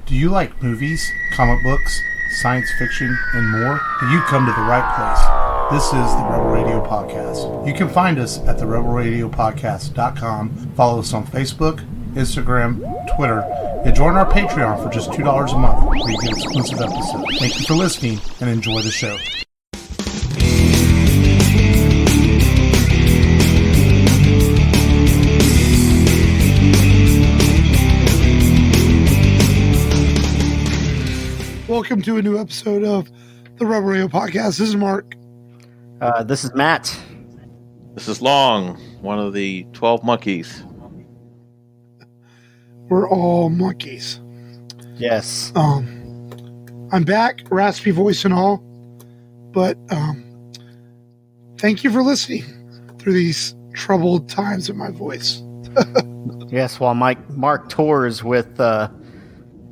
Do you like movies, comic books, science fiction, and more? Then you come to the right place. This is the Rebel Radio Podcast. You can find us at therebelradiopodcast.com. Follow us on Facebook, Instagram, Twitter, and join our Patreon for just $2 a month where you get exclusive episodes. Thank you for listening and enjoy the show. Welcome to a new episode of the Rebel Radio Podcast. This is Mark. This is Matt. This is Long, one of the 12 monkeys. We're all monkeys. Yes. I'm back, raspy voice and all, but thank you for listening through these troubled times of my voice. Yes, while Mark tours with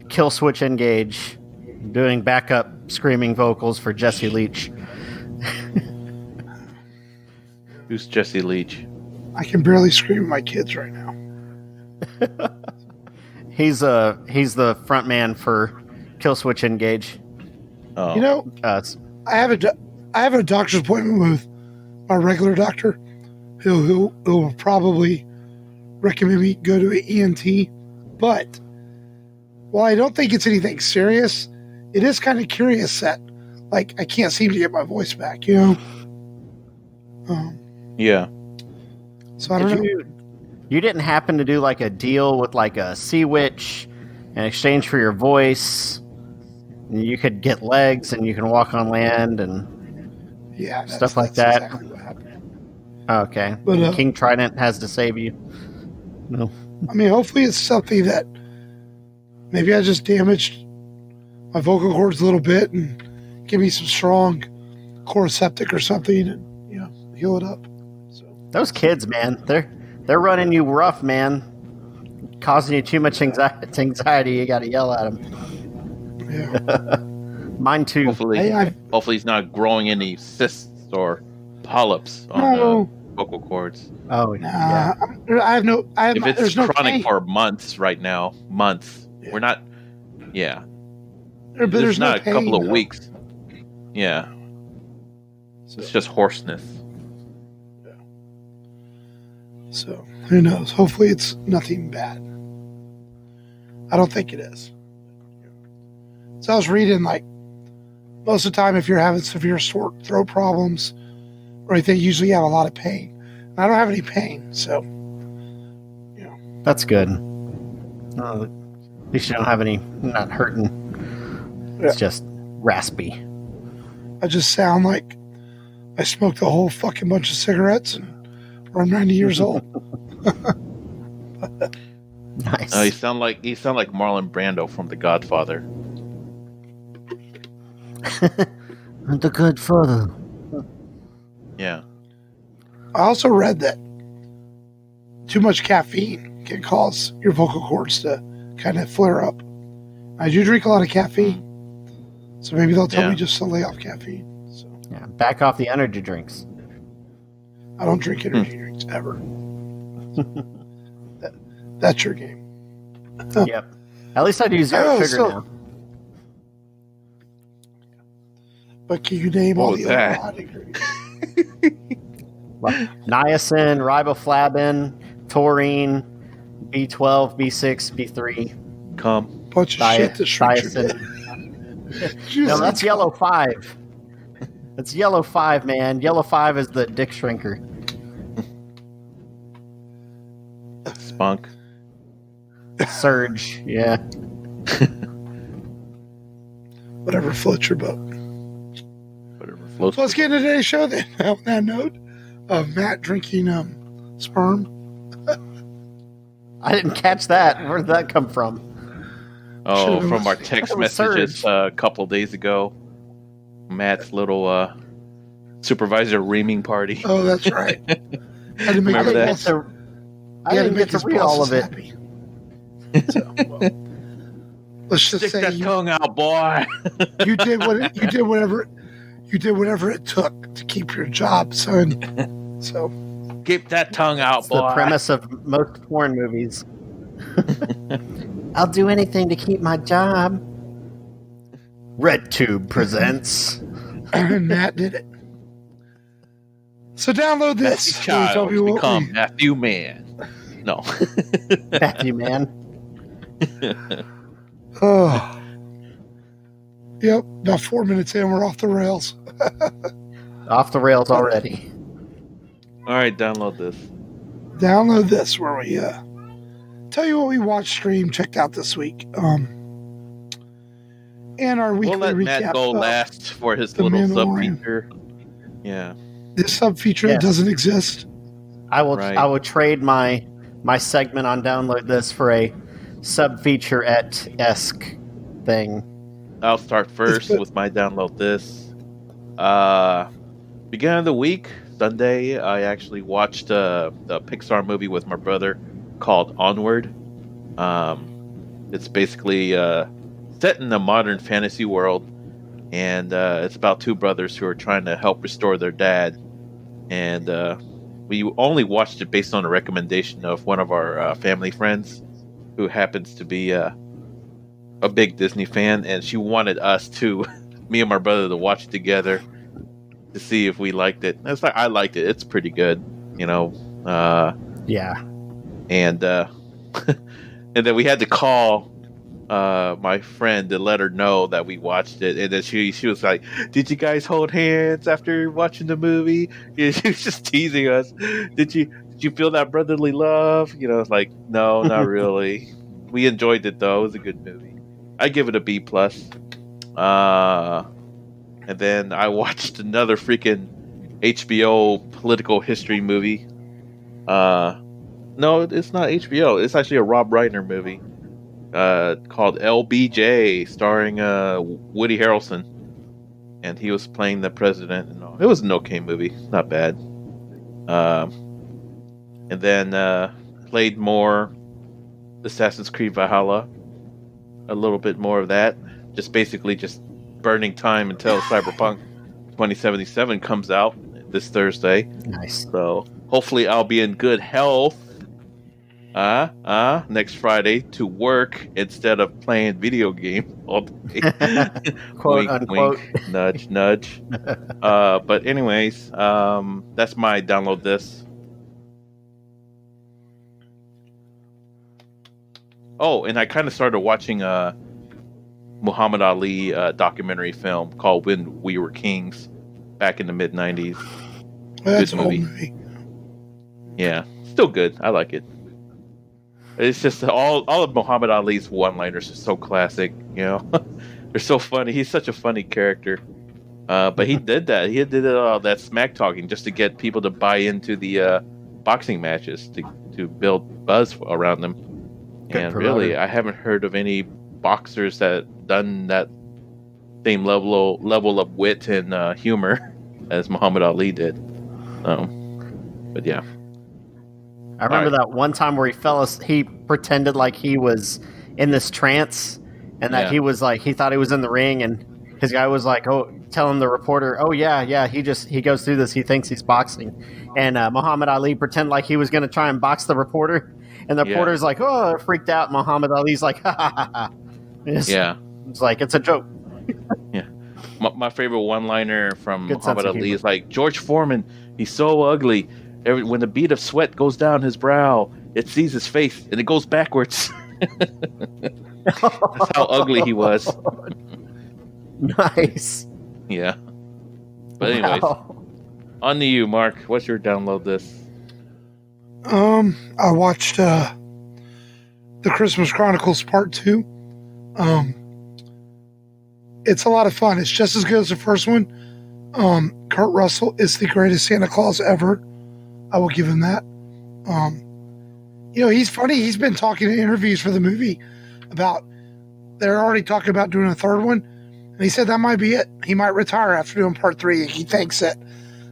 Kill Switch Engage, doing backup screaming vocals for Jesse Leach. Who's Jesse Leach? I can barely scream at my kids right now. He's the front man for Kill Switch Engage. Oh. You know, I have a doctor's appointment with my regular doctor who will probably recommend me go to an ENT. But while I don't think it's anything serious, it is kind of curious that, like, I can't seem to get my voice back, you know? Yeah. So I don't know. You didn't happen to do like a deal with like a sea witch in exchange for your voice? And you could get legs and you can walk on land and stuff like that. Exactly what happened. Okay. But, King Trident has to save you. No. I mean, hopefully it's something that maybe I just damaged my vocal cords a little bit and give me some strong cordyceps or something and, you know, heal it up. So Those kids, man, they're running you rough, man. Causing you too much anxiety. You got to yell at them. yeah. Mine too. Hopefully he's not growing any cysts or polyps on the vocal cords. Oh, yeah. If it's there's no chronic pain. for months right now, months. Yeah. We're not, yeah. But there's not no a pain, couple of though. weeks. Yeah. So, It's just hoarseness. so who knows? Hopefully it's nothing bad. I don't think it is. So I was reading, like, most of the time if you're having severe sore throat problems or anything, usually you have a lot of pain. And I don't have any pain, so, you know. That's good. At least you don't have any, not hurting. It's just raspy. I just sound like I smoked a whole fucking bunch of cigarettes or I'm 90 years old. Nice. You sound like Marlon Brando from The Godfather. The good father. Yeah. I also read that too much caffeine can cause your vocal cords to kind of flare up. I do drink a lot of caffeine, so maybe they'll tell me just to lay off caffeine. So Yeah, back off the energy drinks. I don't drink energy drinks ever. That's your game. Yep. At least I do zero sugar now. But can you name all What the was other that? hot ingredients? Niacin, riboflavin, taurine, B12, B6, B3. Come. Bunch of shit to shrink your dick. No, that's yellow 5. That's yellow 5, man. Yellow 5 is the dick shrinker. Spunk. Surge, yeah. Whatever floats your boat. Whatever floats. So let's get into today's show then. On that note of Matt drinking sperm. I didn't catch that. Where did that come from? Oh, Should've from our been- text It was messages Surge. a couple of days ago. Matt's little supervisor reaming party. Oh, that's right. Had to make Remember his that? boss- I he had didn't make get to his read all of bosses it. happy. So, well, let's just Stick say that tongue out, boy. you did whatever it took to keep your job, son. So Keep that tongue out, It's boy. the premise of most porn movies. I'll do anything to keep my job. RedTube presents. And Matt did it. So download this. Child become Matthew Man. No. Matthew Man. Oh. Yep. About 4 minutes in, we're off the rails. Off the rails already. All right, download this. Download this where we tell you what we watched, stream, checked out this week. And our weekly we'll let recap. Matt go last for his little sub-feature. Yeah. This sub-feature that doesn't exist. I will trade my segment on Download This for a sub-feature-esque thing. I'll start first with my Download This. Beginning of the week, Sunday, I actually watched the Pixar movie with my brother called Onward. It's basically set in a modern fantasy world, and it's about two brothers who are trying to help restore their dad. And we only watched it based on a recommendation of one of our family friends who happens to be a big Disney fan, and she wanted us to, me and my brother, to watch it together to see if we liked it. And it's like, I liked it. It's pretty good, you know. Yeah. And and then we had to call my friend to let her know that we watched it, and then she was like, "Did you guys hold hands after watching the movie?" Yeah, she was just teasing us. Did you feel that brotherly love? You know, it's like, no, not really. We enjoyed it though. It was a good movie. I give it a B+. And then I watched another freaking HBO political history movie. No, it's not HBO. It's actually a Rob Reiner movie called LBJ, starring Woody Harrelson, and he was playing the president. And all. It was an okay movie, not bad. And then played more Assassin's Creed Valhalla, a little bit more of that. Just burning time until Cyberpunk 2077 comes out this Thursday. Nice. So hopefully I'll be in good health next Friday to work instead of playing video game all day. Quote wink, unquote. Wink, nudge, nudge. But anyways, that's my Download This. Oh, and I kind of started watching Muhammad Ali documentary film called When We Were Kings back in the mid-90s. That's good movie. Yeah, still good. I like it. It's just all of Muhammad Ali's one-liners are so classic, you know. They're so funny. He's such a funny character. But he did that. He did all that smack talking just to get people to buy into the boxing matches to build buzz around them. Good and promoter. really, I haven't heard of any boxers that done that same level of wit and humor as Muhammad Ali did. But yeah. I remember that one time where he pretended like he was in this trance, and that he was like, he thought he was in the ring, and his guy was like, telling the reporter, he goes through this, he thinks he's boxing. And Muhammad Ali pretended like he was going to try and box the reporter, and the reporter's like, freaked out. Muhammad Ali's like, ha ha ha ha. It's like, it's a joke. Yeah. My favorite one-liner from Muhammad Ali is like, George Foreman, he's so ugly. When the bead of sweat goes down his brow, it sees his face and it goes backwards. That's how ugly he was. Nice. Yeah. But anyways, on to you, Mark. What's your Download This? I watched The Christmas Chronicles Part 2. It's a lot of fun. It's just as good as the first one. Kurt Russell is the greatest Santa Claus ever. I will give him that. He's funny. He's been talking in interviews for the movie about they're already talking about doing a third one. And he said that might be it. He might retire after doing part 3. He thinks that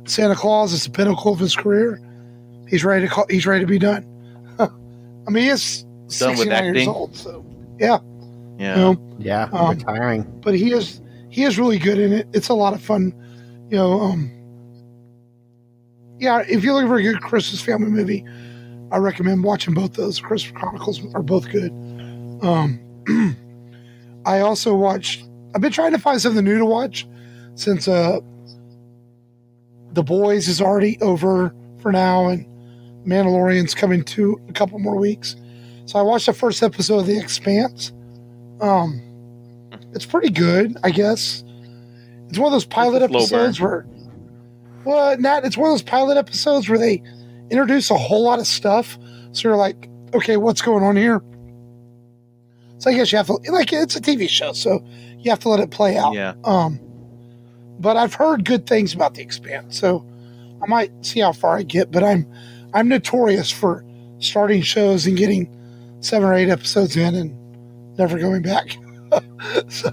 Santa Claus is the pinnacle of his career. He's ready to be done. I mean, he's 69 years old, so yeah. Yeah. Retiring. But he is really good in it. It's a lot of fun. If you're looking for a good Christmas family movie, I recommend watching both those. Christmas Chronicles are both good. I also watched. I've been trying to find something new to watch since The Boys is already over for now, and Mandalorian's coming to a couple more weeks. So I watched the first episode of The Expanse. It's pretty good, I guess. It's one of those pilot episodes where, it's one of those pilot episodes where they introduce a whole lot of stuff. So you're like, okay, what's going on here? So I guess you have to, it's a TV show, so you have to let it play out. Yeah. But I've heard good things about The Expanse, so I might see how far I get. But I'm notorious for starting shows and getting 7 or 8 episodes in and never going back. so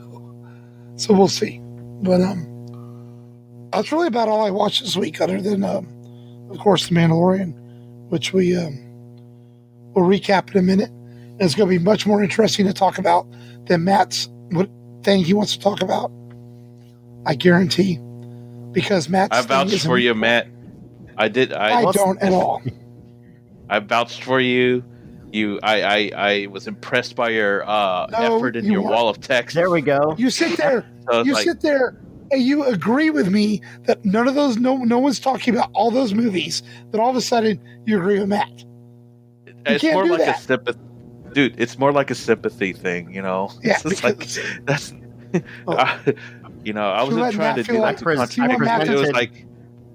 we'll see. But that's really about all I watched this week, other than of course The Mandalorian, which we will recap in a minute. And it's going to be much more interesting to talk about than Matt's thing he wants to talk about. I guarantee, because Matt's. I vouched for you, Matt. I did. I don't at all. I vouched for you. I was impressed by your effort and your wall of text. There we go. You sit there. Sit there, and you agree with me that none of those. No one's talking about all those movies. Then all of a sudden, you agree with Matt. It's more like a sympathy, dude. It's more like a sympathy thing, you know. Yeah, that's. I wasn't trying to do like it was like.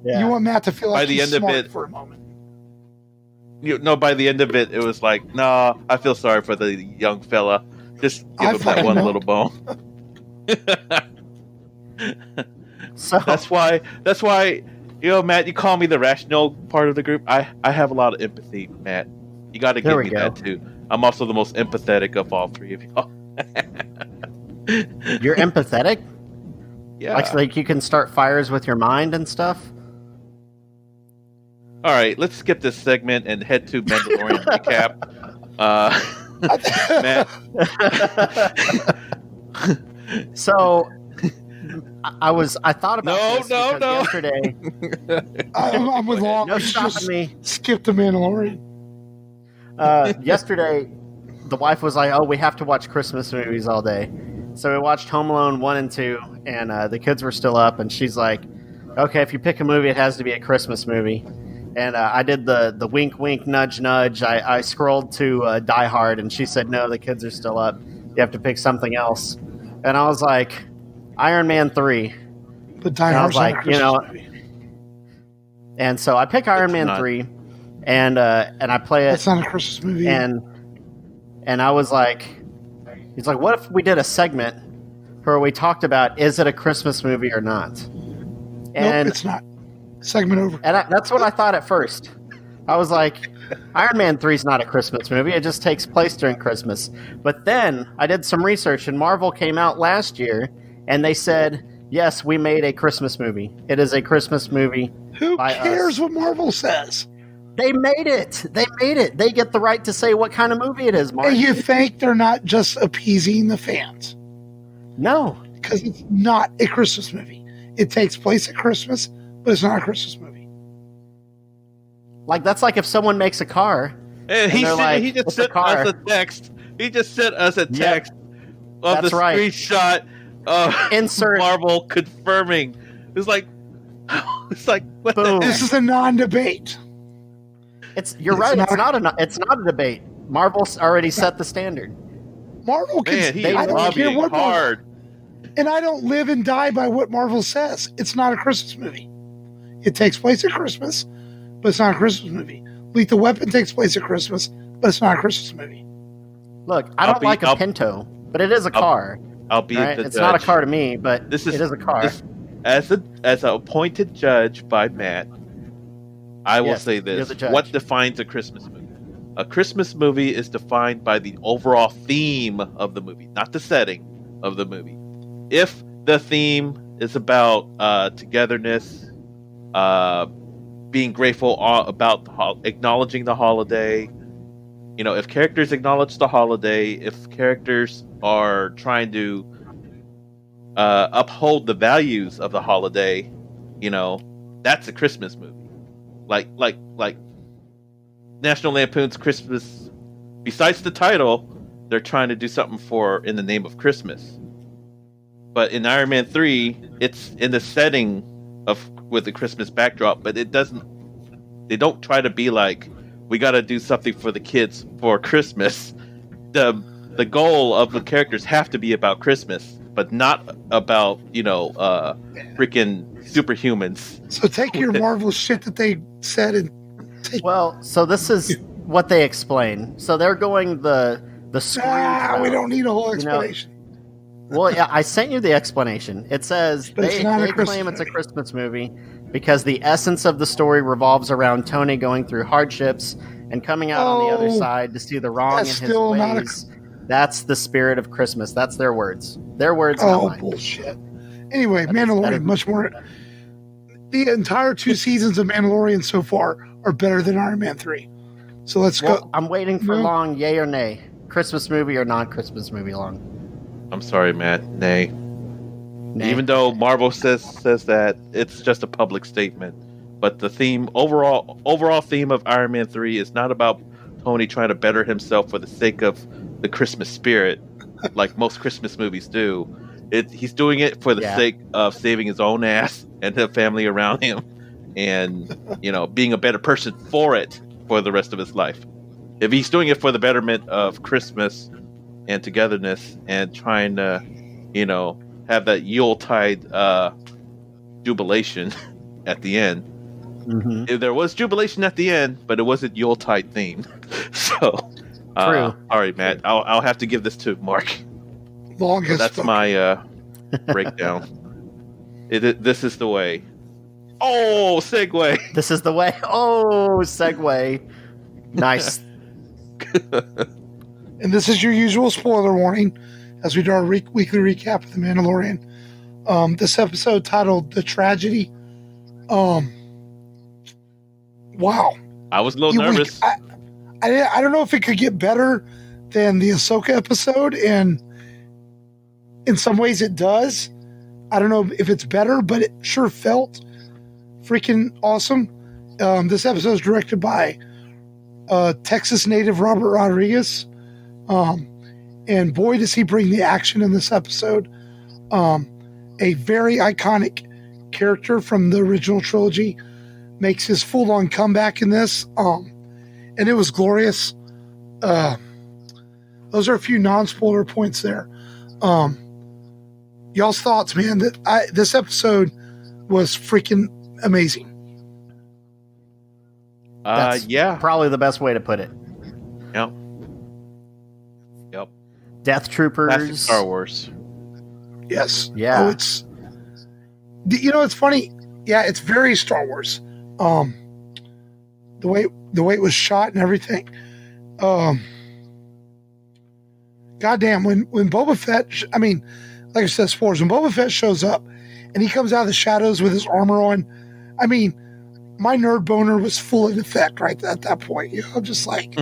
Yeah. You want Matt to feel like by the end of it for a moment. By the end of it, it was like, no, I feel sorry for the young fella. Just give him that one little bone. So that's why, Matt, you call me the rational part of the group. I have a lot of empathy, Matt. You got to give me that too. I'm also the most empathetic of all three of y'all. You're empathetic? Yeah. Like you can start fires with your mind and stuff? All right, let's skip this segment and head to Mandalorian recap. Matt. So I thought about this yesterday. I'm with Long. No stopping me. Skip the Mandalorian. Yesterday, the wife was like, "Oh, we have to watch Christmas movies all day." So we watched Home Alone 1 and 2, and the kids were still up, and she's like, "Okay, if you pick a movie, it has to be a Christmas movie." And I did the wink, wink, nudge, nudge. I scrolled to Die Hard, and she said, "No, the kids are still up. You have to pick something else." And I was like, "Iron Man 3." But Die Hard's not a Christmas movie. And so I pick Iron Man 3, and I play it. It's not a Christmas movie. And I was like, he's like, "What if we did a segment where we talked about, is it a Christmas movie or not?" And nope, it's not. Segment over. And that's what I thought at first. I was like, Iron Man 3 is not a Christmas movie. It just takes place during Christmas. But then I did some research, and Marvel came out last year, and they said, yes, we made a Christmas movie. It is a Christmas movie. Who cares what Marvel says? They made it. They get the right to say what kind of movie it is, Mark. And you think they're not just appeasing the fans? No. Because it's not a Christmas movie. It takes place at Christmas, but it's not a Christmas movie. Like, that's like if someone makes a car. And he just sent us a text. He just sent us a text of the screenshot of insert Marvel confirming. It's like what boom. This is a non-debate. You're right. It's not a debate. Marvel's already set the standard. Marvel can. I don't care what hard. And I don't live and die by what Marvel says. It's not a Christmas movie. It takes place at Christmas, but it's not a Christmas movie. Lethal Weapon takes place at Christmas, but it's not a Christmas movie. Look, I don't like a Pinto, but it is a car. I'll be the It's judge. not a car to me, but it is a car. As an appointed judge by Matt, I will say this. What defines a Christmas movie? A Christmas movie is defined by the overall theme of the movie, not the setting of the movie. If the theme is about togetherness, being grateful about acknowledging the holiday, if characters acknowledge the holiday, if characters are trying to uphold the values of the holiday, that's a Christmas movie. Like National Lampoon's Christmas. Besides the title, they're trying to do something for in the name of Christmas. But in Iron Man 3, it's in the setting of with the Christmas backdrop, but it doesn't. They don't try to be like, we got to do something for the kids for Christmas. The goal of the characters have to be about Christmas, but not about freaking superhumans. So take your Marvel shit that they said and take. Well, so this is what they explain. So they're going the Scrooge. We don't need a whole explanation. Well, yeah, I sent you the explanation. It says they claim it's a Christmas movie because the essence of the story revolves around Tony going through hardships and coming out on the other side to see the wrong in his ways. That's the spirit of Christmas. That's their words. Their words. Oh, bullshit. Anyway, Mandalorian, much more. The entire 2 seasons of Mandalorian so far are better than Iron Man 3. So let's go. I'm waiting for long, yay or nay. Christmas movie or non-Christmas movie long. I'm sorry, Matt. Nay. Even though Marvel says that it's just a public statement, but the theme overall theme of Iron Man 3 is not about Tony trying to better himself for the sake of the Christmas spirit, like most Christmas movies do. He's doing it for the sake of saving his own ass and the family around him, and being a better person for the rest of his life. If he's doing it for the betterment of Christmas and togetherness and trying to, have that Yuletide jubilation at the end. Mm-hmm. There was jubilation at the end, but it wasn't Yuletide themed. So, true. All right, Matt, I'll have to give this to Mark. That's my breakdown. This is the way. Oh, segue. This is the way. Oh, segue. Nice. And this is your usual spoiler warning as we do our weekly recap of The Mandalorian. This episode titled The Tragedy. Wow. I was a little nervous. I don't know if it could get better than the Ahsoka episode, and in some ways it does. I don't know if it's better, but it sure felt freaking awesome. This episode is directed by Texas native Robert Rodriguez. And boy, does he bring the action in this episode. A very iconic character from the original trilogy makes his full-on comeback in this. And it was glorious. Those are a few non-spoiler points there. Y'all's thoughts, man. This episode was freaking amazing. That's probably the best way to put it. Yep. Death Troopers. Classic Star Wars. Yes. Yeah. Oh, it's funny. Yeah, it's very Star Wars. The way it was shot and everything. Goddamn, when Boba Fett, like I said, spoilers, when Boba Fett shows up and he comes out of the shadows with his armor on, my nerd boner was full in effect right at that point. I'm just like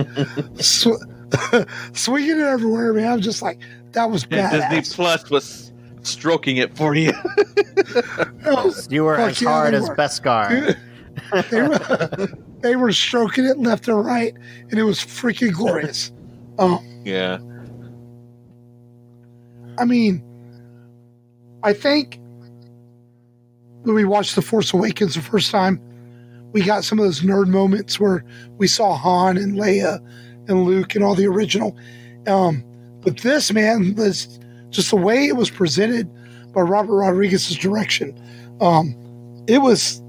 swinging it everywhere, man. I'm just like, that was badass. Disney Plus was stroking it for you. You were as hard as Beskar. They were stroking it left and right, and it was freaking glorious. Yeah. I think when we watched The Force Awakens the first time, we got some of those nerd moments where we saw Han and Leia and Luke and all the original. But this, man, was just the way it was presented by Robert Rodriguez's direction. It was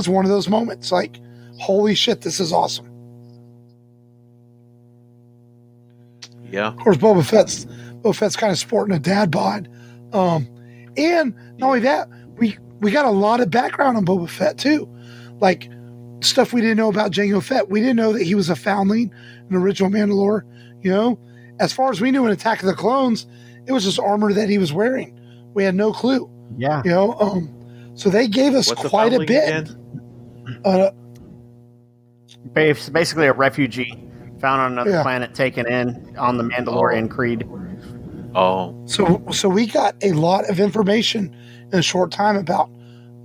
one of those moments like, holy shit, this is awesome. Yeah. Of course, Boba Fett's kind of sporting a dad bod. And not only that, we got a lot of background on Boba Fett too. Like stuff we didn't know about Jango Fett. We didn't know that he was a foundling, an original Mandalore. As far as we knew in Attack of the Clones, it was just armor that he was wearing. We had no clue. Yeah. So they gave us quite a bit. Basically a refugee found on another planet, taken in on the Mandalorian Creed. Oh. So we got a lot of information in a short time about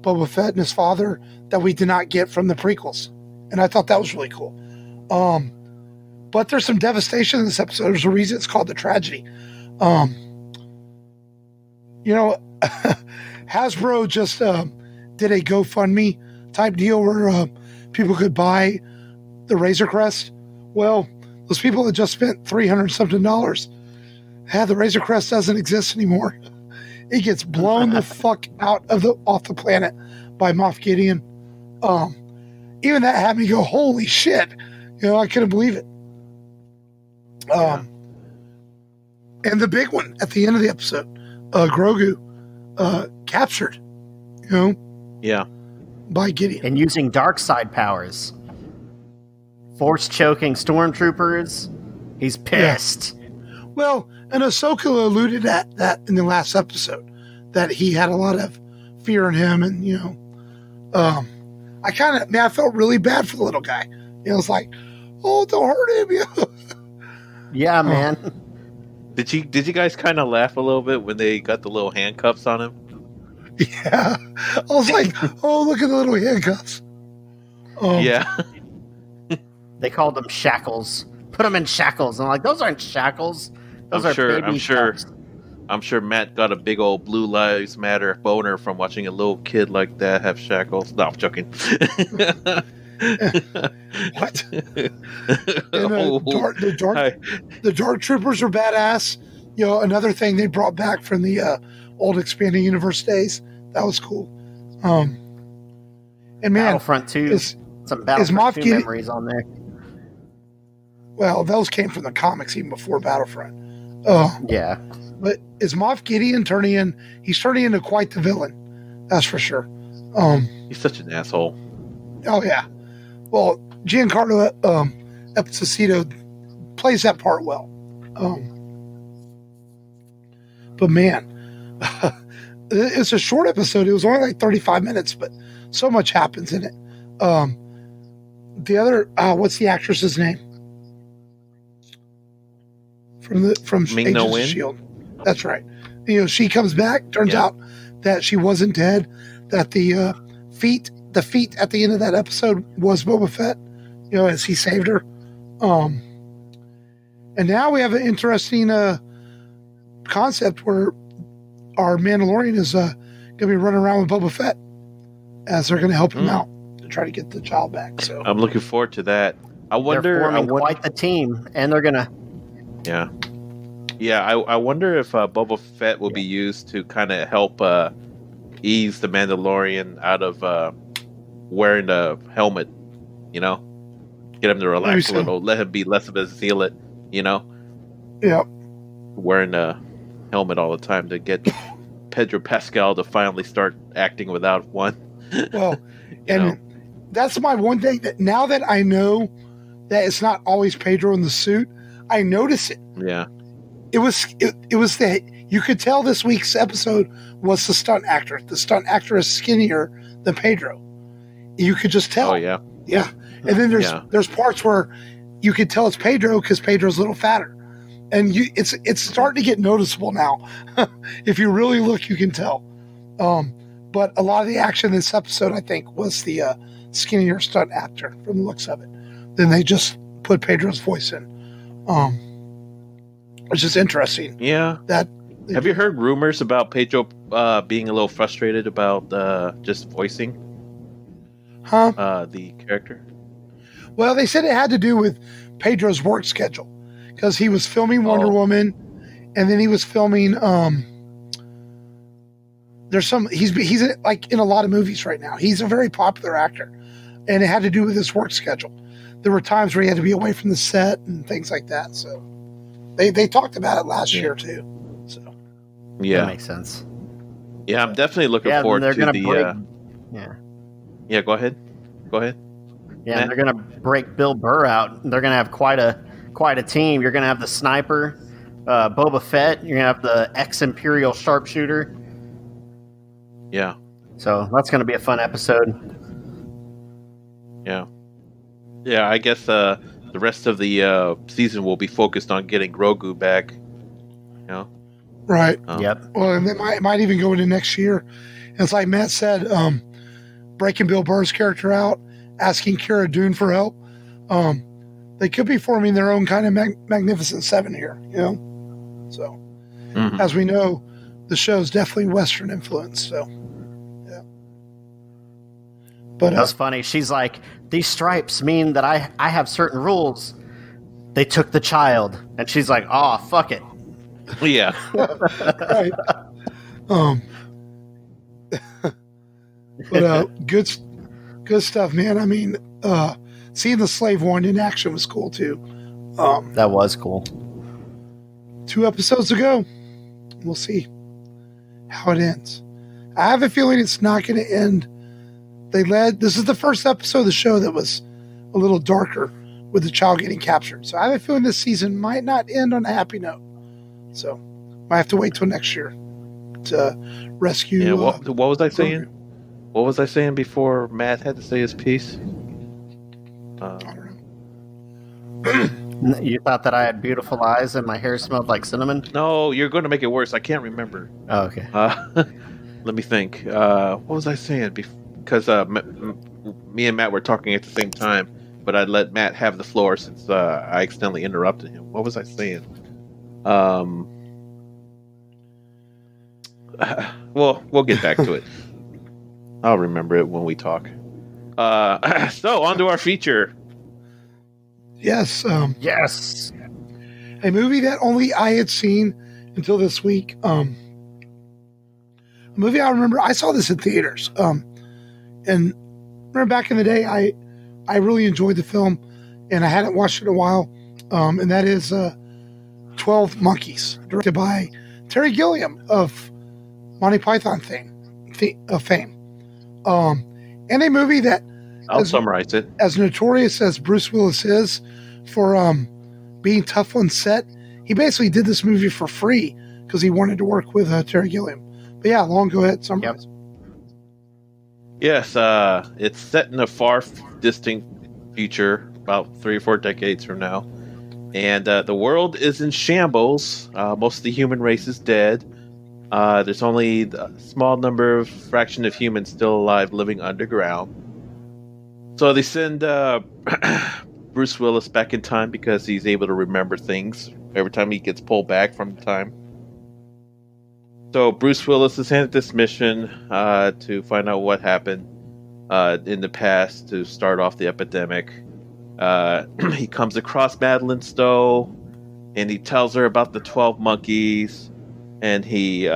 Boba Fett and his father that we did not get from the prequels. And I thought that was really cool. But there's some devastation in this episode. There's a reason it's called The Tragedy. Hasbro just did a GoFundMe type deal where people could buy the Razor Crest. Well, those people that just spent $300-something, the Razor Crest doesn't exist anymore. It gets blown the fuck off the planet by Moff Gideon. Even that had me go, holy shit. I couldn't believe it. And the big one at the end of the episode, Grogu captured, by Gideon. And using dark side powers. Force choking stormtroopers. He's pissed. Yeah. Well, and Ahsoka alluded at that in the last episode, that he had a lot of fear in him. And, I felt really bad for the little guy. It's like, oh, don't hurt him. Yeah, man. Did you guys kind of laugh a little bit when they got the little handcuffs on him? Yeah. I was like, oh, look at the little handcuffs. Yeah. They called them shackles. Put them in shackles. And I'm like, those aren't shackles. Those are baby cuffs. I'm sure Matt got a big old Blue Lives Matter boner from watching a little kid like that have shackles. No, I'm joking. What? And, the dark troopers are badass. Another thing they brought back from the old expanding universe days. That was cool. And man, Battlefront 2. Some Battlefront 2 memories on there. Well, those came from the comics even before Battlefront. Yeah. But is Moff Gideon turning in? He's turning into quite the villain. That's for sure. He's such an asshole. Oh, yeah. Well, Giancarlo Esposito plays that part well. But man, it's a short episode. It was only like 35 minutes, but so much happens in it. The other, what's the actress's name? From Agents of S.H.I.E.L.D. That's right. She comes back. Turns out that she wasn't dead. That the feet at the end of that episode was Boba Fett, as he saved her. And now we have an interesting concept where our Mandalorian is going to be running around with Boba Fett as they're going to help him out to try to get the child back. So I'm looking forward to that. They're forming quite the team, and they're going to. Yeah. I wonder if Boba Fett will be used to kind of help ease the Mandalorian out of wearing the helmet, get him to relax a little, let him be less of a zealot, Yeah. Wearing a helmet all the time to get Pedro Pascal to finally start acting without one. Well, that's my one thing, that now that I know that it's not always Pedro in the suit, I notice it. Yeah. It was that you could tell this week's episode was the stunt actor. The stunt actor is skinnier than Pedro. You could just tell. Oh yeah. Yeah. And then there's parts where you could tell it's Pedro because Pedro's a little fatter. And it's starting to get noticeable now. If you really look, you can tell. But a lot of the action in this episode, I think, was the skinnier stunt actor from the looks of it. Then they just put Pedro's voice in. Which is interesting. Yeah. Have you heard rumors about Pedro being a little frustrated about just voicing the character? Well, they said it had to do with Pedro's work schedule, because he was filming Wonder Woman, and then he was filming. He's like in a lot of movies right now. He's a very popular actor, and it had to do with his work schedule. There were times where he had to be away from the set and things like that. So they talked about it last year too. So that makes sense. Yeah, I'm definitely looking forward to the. Yeah, go ahead. Yeah, they're gonna break Bill Burr out. They're gonna have quite a team. You're gonna have the sniper, Boba Fett. You're gonna have the ex-Imperial sharpshooter. Yeah. So that's gonna be a fun episode. Yeah. Yeah, I guess the rest of the season will be focused on getting Grogu back. Right. Yep. Well, and they might even go into next year. And it's like Matt said, breaking Bill Burr's character out, asking Cara Dune for help. they could be forming their own kind of Magnificent Seven here, So, as we know, the show's definitely Western influence. So, yeah. But that's funny. She's like, these stripes mean that I have certain rules. They took the child, and she's like, oh, fuck it. Yeah. Right. But good stuff, man. I mean, seeing the slave one in action was cool too. That was cool. 2 episodes ago. We'll see how it ends. I have a feeling it's not going to end. This is the first episode of the show that was a little darker with the child getting captured. So I have a feeling this season might not end on a happy note. So might have to wait till next year to rescue. Yeah, what was I saying? What was I saying before Matt had to say his piece? I don't know. You thought that I had beautiful eyes and my hair smelled like cinnamon? No, you're going to make it worse. I can't remember. Oh, okay. Let me think. What was I saying? Because me and Matt were talking at the same time, but I let Matt have the floor since I accidentally interrupted him. What was I saying? Well, we'll get back to it. I'll remember it when we talk. So, on to our feature. Yes. Yes. A movie that only I had seen until this week. A movie I remember, I saw this in theaters. And remember back in the day, I really enjoyed the film, and I hadn't watched it in a while. And that is 12 Monkeys, directed by Terry Gilliam of Monty Python fame. And a movie that, I'll summarize it. As notorious as Bruce Willis is for being tough on set, he basically did this movie for free because he wanted to work with Terry Gilliam. But yeah, go ahead, summarize. Yep. Yes, it's set in a far distant future, about 3 or 4 decades from now. And the world is in shambles. Most of the human race is dead. There's only a small fraction of humans still alive living underground. So they send Bruce Willis back in time because he's able to remember things every time he gets pulled back from time. So Bruce Willis is handed this mission to find out what happened in the past to start off the epidemic. He comes across Madeline Stowe, and he tells her about the 12 monkeys, and he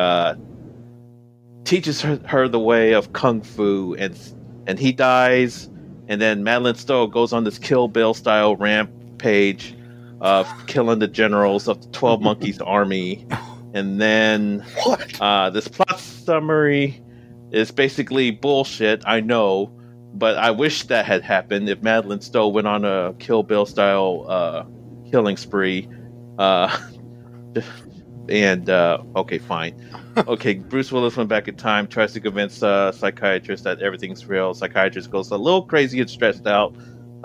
teaches her the way of kung fu, and he dies, and then Madeline Stowe goes on this Kill Bill style rampage of killing the generals of the 12 Monkeys army. And then this plot summary is basically bullshit, I know, but I wish that had happened if Madeline Stowe went on a Kill Bill style killing spree. Okay, fine. Okay, Bruce Willis went back in time, tries to convince a psychiatrist that everything's real. Psychiatrist goes a little crazy and stressed out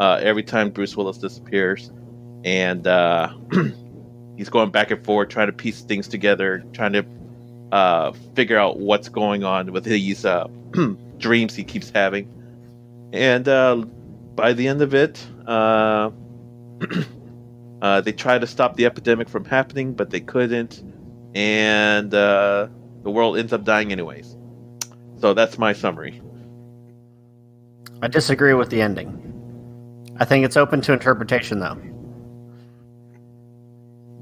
every time Bruce Willis disappears. And he's going back and forth, trying to piece things together, trying to figure out what's going on with these dreams he keeps having. And by the end of it, they try to stop the epidemic from happening, but they couldn't. And the world ends up dying anyways. So that's my summary. I disagree with the ending. I think it's open to interpretation, though.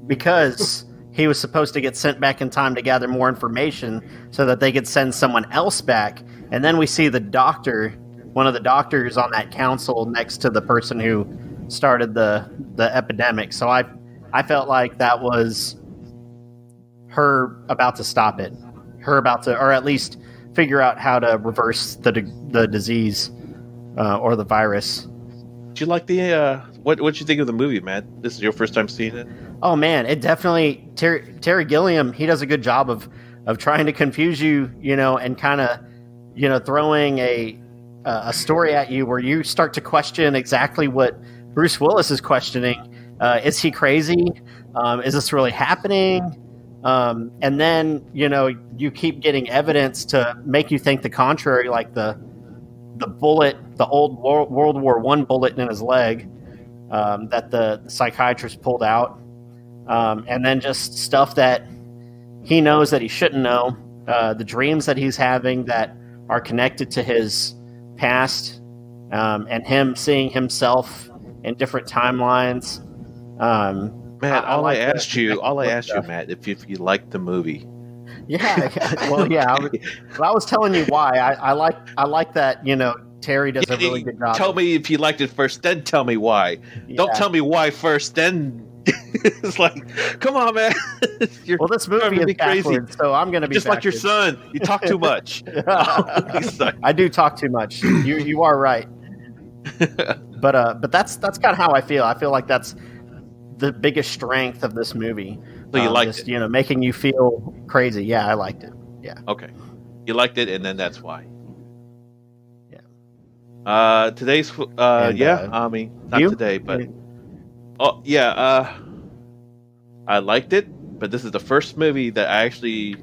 Because he was supposed to get sent back in time to gather more information so that they could send someone else back. And then we see the doctor, one of the doctors on that council next to the person who started the epidemic. So I felt like that was her about to stop it. Her about to, or at least figure out how to reverse the disease or the virus. Did you like the, what'd you think of the movie, man? This is your first time seeing it? Oh man, it definitely Terry Gilliam. He does a good job of trying to confuse you, and kind of, throwing a story at you where you start to question exactly what Bruce Willis is questioning. Is he crazy? Is this really happening? And then you keep getting evidence to make you think the contrary, like the bullet, the old World War I bullet in his leg. that the psychiatrist pulled out, and then just stuff that he knows that he shouldn't know, the dreams that he's having that are connected to his past, and him seeing himself in different timelines. Matt, I asked you, Matt, if you liked the movie. Yeah, well, yeah. I was telling you why. I like that. Terry does a really good job. Tell me if you liked it first, then tell me why. Yeah. Don't tell me why first, then. It's like, come on, man. Well, this movie is crazy, so I'm going to be just like your son. You talk too much. I do talk too much. You are right. But that's kind of how I feel. I feel like that's the biggest strength of this movie. So you liked it? Making you feel crazy. Yeah, I liked it. Yeah. Okay. You liked it, and then that's why. Yeah. Today's I mean, not today, but I liked it, but this is the first movie that I actually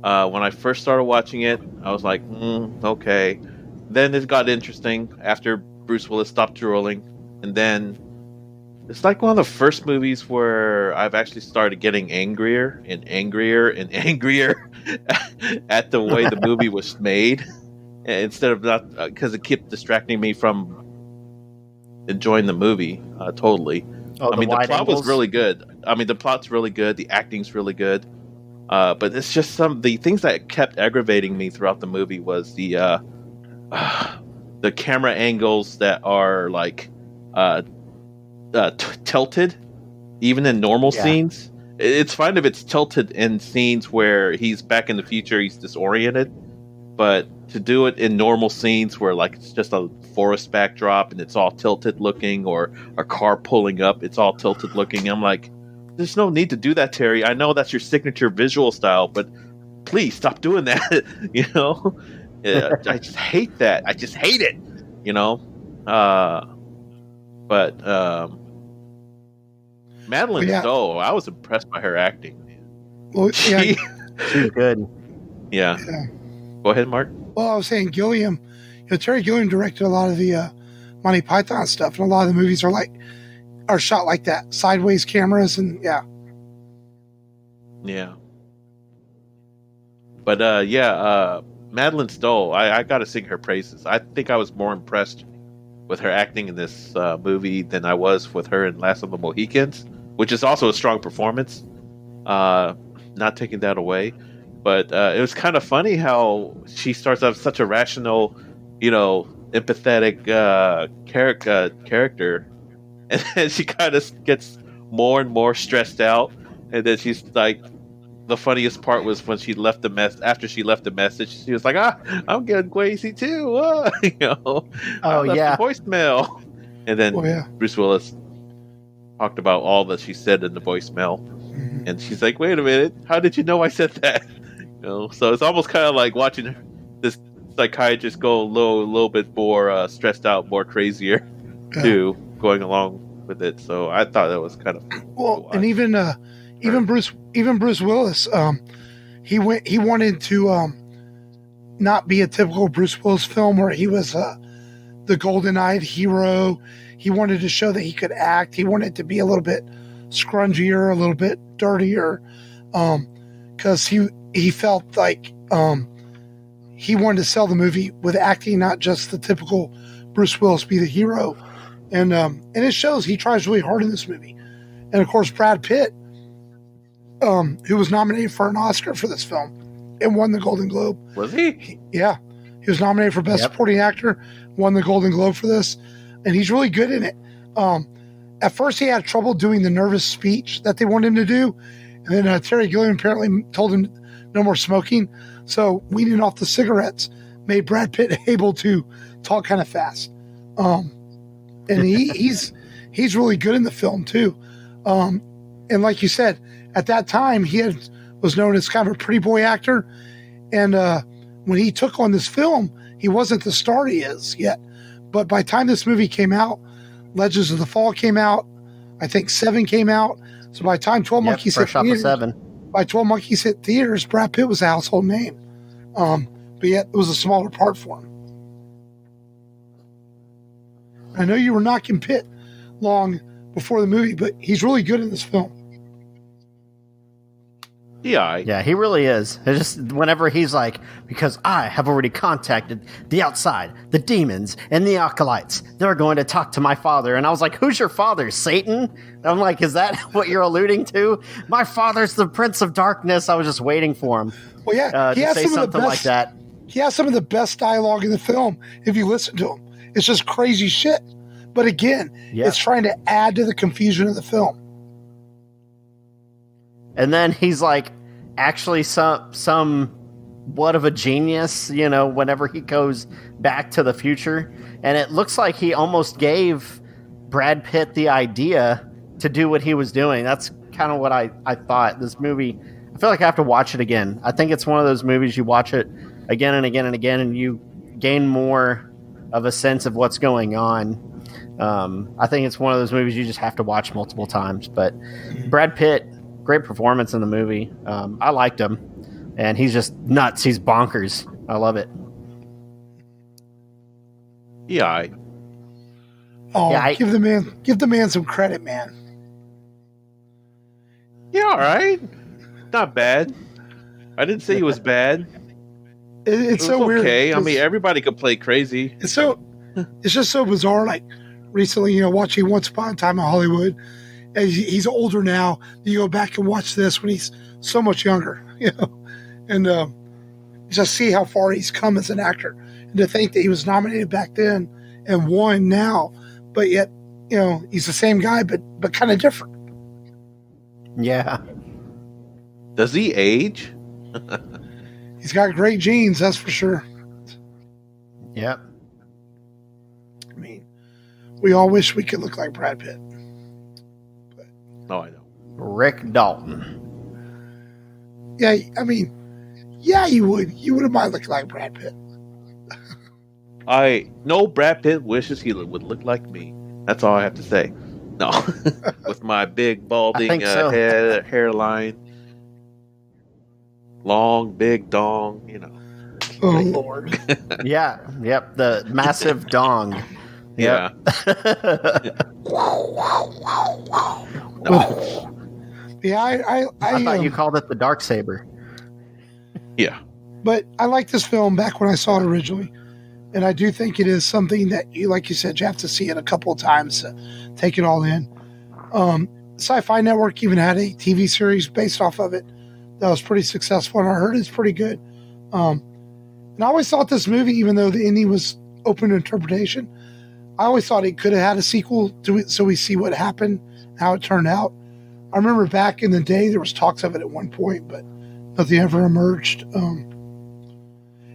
when I first started watching it, I was like, okay. Then it got interesting after Bruce Willis stopped drooling, and then it's like one of the first movies where I've actually started getting angrier and angrier and angrier at the way the movie was made, instead of not because it kept distracting me from enjoying the movie totally. I mean, the plot was really good. I mean, the plot's really good. The acting's really good. But it's just the things that kept aggravating me throughout the movie was the camera angles that are like tilted, even in normal scenes. It's fine if it's tilted in scenes where he's back in the future, he's disoriented, but to do it in normal scenes where like it's just a forest backdrop and it's all tilted looking, or a car pulling up, it's all tilted looking. I'm like, there's no need to do that, Terry. I know that's your signature visual style, but please stop doing that. I just hate that. I just hate it. Madeline Stowe, I was impressed by her acting. Well, she's good. Yeah. Go ahead, Mark. Well, I was saying Gilliam. Terry Gilliam directed a lot of the Monty Python stuff, and a lot of the movies are shot like that, sideways cameras, and yeah. But Madeline Stowe, I got to sing her praises. I think I was more impressed with her acting in this movie than I was with her in Last of the Mohicans, which is also a strong performance. Not taking that away, but it was kind of funny how she starts off such a rational, empathetic character, and then she kind of gets more and more stressed out, and then she's like, the funniest part was when she left after she left the message, she was like, I'm getting crazy too. The voicemail. And then Bruce Willis talked about all that she said in the voicemail. Mm-hmm. And she's like, wait a minute, how did you know I said that? So it's almost kind of like watching this psychiatrist go a little bit more stressed out, more crazier too, going along with it. So I thought that was kind of cool. And even Bruce Willis, he wanted to not be a typical Bruce Willis film where he was the golden-eyed hero. He wanted to show that he could act. He wanted to be a little bit scrungier, a little bit dirtier, because he felt like he wanted to sell the movie with acting, not just the typical Bruce Willis be the hero. And it shows. He tries really hard in this movie. And of course, Brad Pitt, who was nominated for an Oscar for this film and won the Golden Globe. Was he? He was nominated for Best Supporting Actor, won the Golden Globe for this, and he's really good in it. At first, he had trouble doing the nervous speech that they wanted him to do, and then Terry Gilliam apparently told him no more smoking, so weaning off the cigarettes made Brad Pitt able to talk kind of fast. And he's really good in the film too. And like you said, at that time, he was known as kind of a pretty boy actor. And when he took on this film, he wasn't the star he is yet. But by the time this movie came out, Legends of the Fall came out. I think 7 came out. So by the time 12 Monkeys hit theaters, by 12 Monkeys hit theaters, Brad Pitt was a household name. But yet it was a smaller part for him. I know you were knocking Pitt long before the movie, but he's really good in this film. Yeah, he really is. It's just whenever he's like, because I have already contacted the outside, the demons, and the acolytes. They're going to talk to my father. And I was like, who's your father, Satan? And I'm like, is that what you're alluding to? My father's the Prince of Darkness. I was just waiting for him. Well, yeah, he has say something like that. He has some of the best dialogue in the film if you listen to him. It's just crazy shit. But again, it's trying to add to the confusion of the film. And then he's like actually somewhat of a genius, whenever he goes back to the future. And it looks like he almost gave Brad Pitt the idea to do what he was doing. That's kind of what I thought. This movie, I feel like I have to watch it again. I think it's one of those movies you watch it again and again and again, and you gain more of a sense of what's going on. I think it's one of those movies you just have to watch multiple times. But Brad Pitt, great performance in the movie. I liked him, and he's just nuts. He's bonkers. I love it. Yeah. Give the man some credit, man. Yeah, all right. Not bad. I didn't say he was bad. It's so weird. Okay, I mean, everybody could play crazy. It's just so bizarre. Like recently, watching Once Upon a Time in Hollywood. And he's older now. You go back and watch this when he's so much younger, and just see how far he's come as an actor. And to think that he was nominated back then and won now, but yet, he's the same guy, but kind of different. Yeah. Does he age? He's got great genes, that's for sure. Yep. I mean, we all wish we could look like Brad Pitt. No, I don't. Rick Dalton. Yeah, I mean, yeah, you would. You wouldn't mind looking like Brad Pitt. I know Brad Pitt wishes he would look like me. That's all I have to say. No, with my big balding hairline, long big dong, Oh Lord. Yeah. Yep. The massive dong. Yeah. Yeah, I thought you called it the dark saber. Yeah. But I like this film back when I saw it originally. And I do think it is something that like you said, you have to see it a couple of times to take it all in. Sci-Fi Network even had a TV series based off of it that was pretty successful, and I heard it's pretty good. And I always thought this movie, even though the ending was open to interpretation, I always thought it could have had a sequel to it, so we see what happened, how it turned out. I remember back in the day there was talks of it at one point, but nothing ever emerged.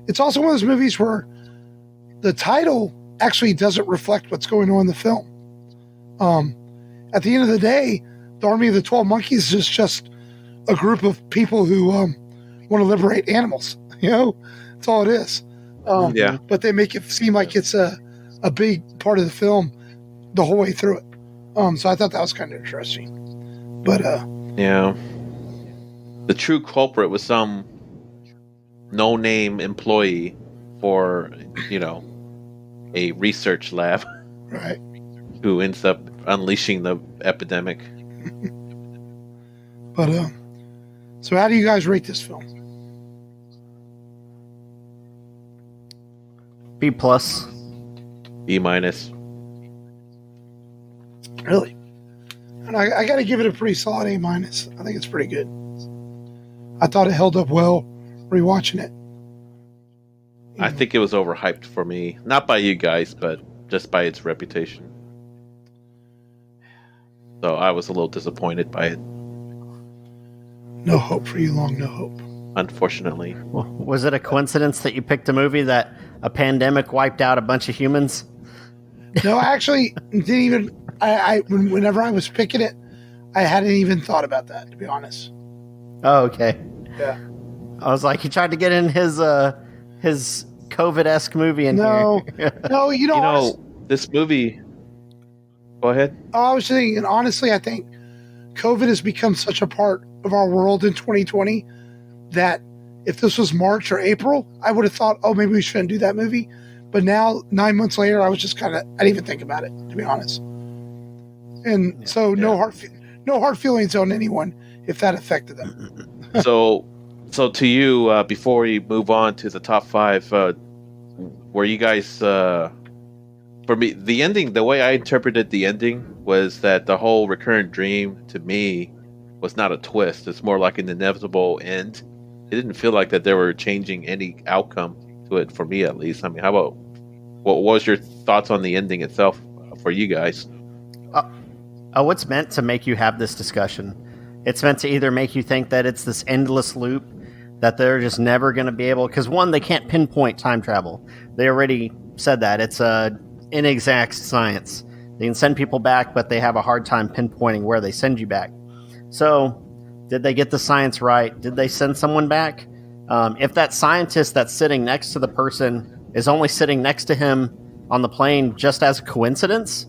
It's also one of those movies where the title actually doesn't reflect what's going on in the film. At the end of the day, the Army of the 12 Monkeys is just a group of people who want to liberate animals. That's all it is. Yeah. But they make it seem like it's a big part of the film the whole way through it. So I thought that was kind of interesting. But yeah, the true culprit was some no-name employee for a research lab, right? Who ends up unleashing the epidemic. But so how do you guys rate this film? B+. B-. Really? And I got to give it a pretty solid A-. I think it's pretty good. I thought it held up well rewatching it. I think it was overhyped for me. Not by you guys, but just by its reputation. So I was a little disappointed by it. No hope for you, long no hope. Unfortunately. Well, was it a coincidence that you picked a movie that a pandemic wiped out a bunch of humans? No, I actually didn't even... whenever I was picking it, I hadn't even thought about that, to be honest. Oh, okay. Yeah. I was like, he tried to get in his COVID-esque movie in here. No, this movie... Go ahead. I was thinking, and honestly, I think COVID has become such a part of our world in 2020 that if this was March or April, I would have thought, oh, maybe we shouldn't do that movie. But now, 9 months later, I was just I didn't even think about it, to be honest. And so no hard feelings on anyone if that affected them. So to you, before we move on to the top 5, were you guys? For me, the ending, the way I interpreted the ending was that the whole recurrent dream to me was not a twist. It's more like an inevitable end. It didn't feel like that they were changing any outcome to it, for me at least. I mean, how about what was your thoughts on the ending itself for you guys? It's meant to make you have this discussion. It's meant to either make you think that it's this endless loop, that they're just never going to be able, because one, they can't pinpoint time travel. They already said that. It's a inexact science. They can send people back, but they have a hard time pinpointing where they send you back. So, did they get the science right? Did they send someone back? If that scientist that's sitting next to the person is only sitting next to him on the plane just as a coincidence,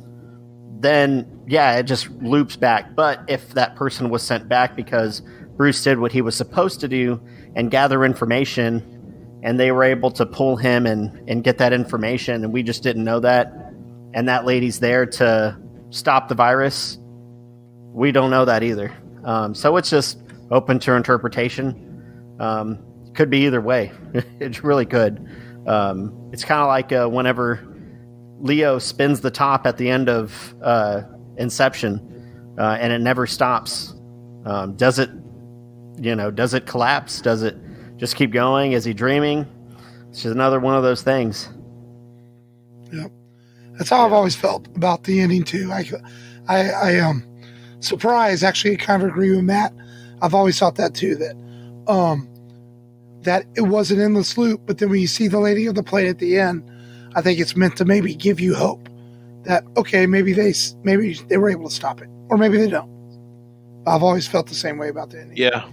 then yeah, it just loops back. But if that person was sent back because Bruce did what he was supposed to do and gather information, and they were able to pull him and get that information, and we just didn't know that, and that lady's there to stop the virus, we don't know that either. So it's just open to interpretation. Could be either way. It really could. It's kind of like whenever Leo spins the top at the end of Inception, and it never stops. Does it collapse? Does it just keep going? Is he dreaming? It's just another one of those things. Yep. That's how I've always felt about the ending too. I surprised, actually, I kind of agree with Matt. I've always thought that too, that it was an endless loop, but then when you see the lady on the plane at the end, I think it's meant to maybe give you hope that, okay, maybe they were able to stop it, or maybe they don't. I've always felt the same way about the ending. Yeah.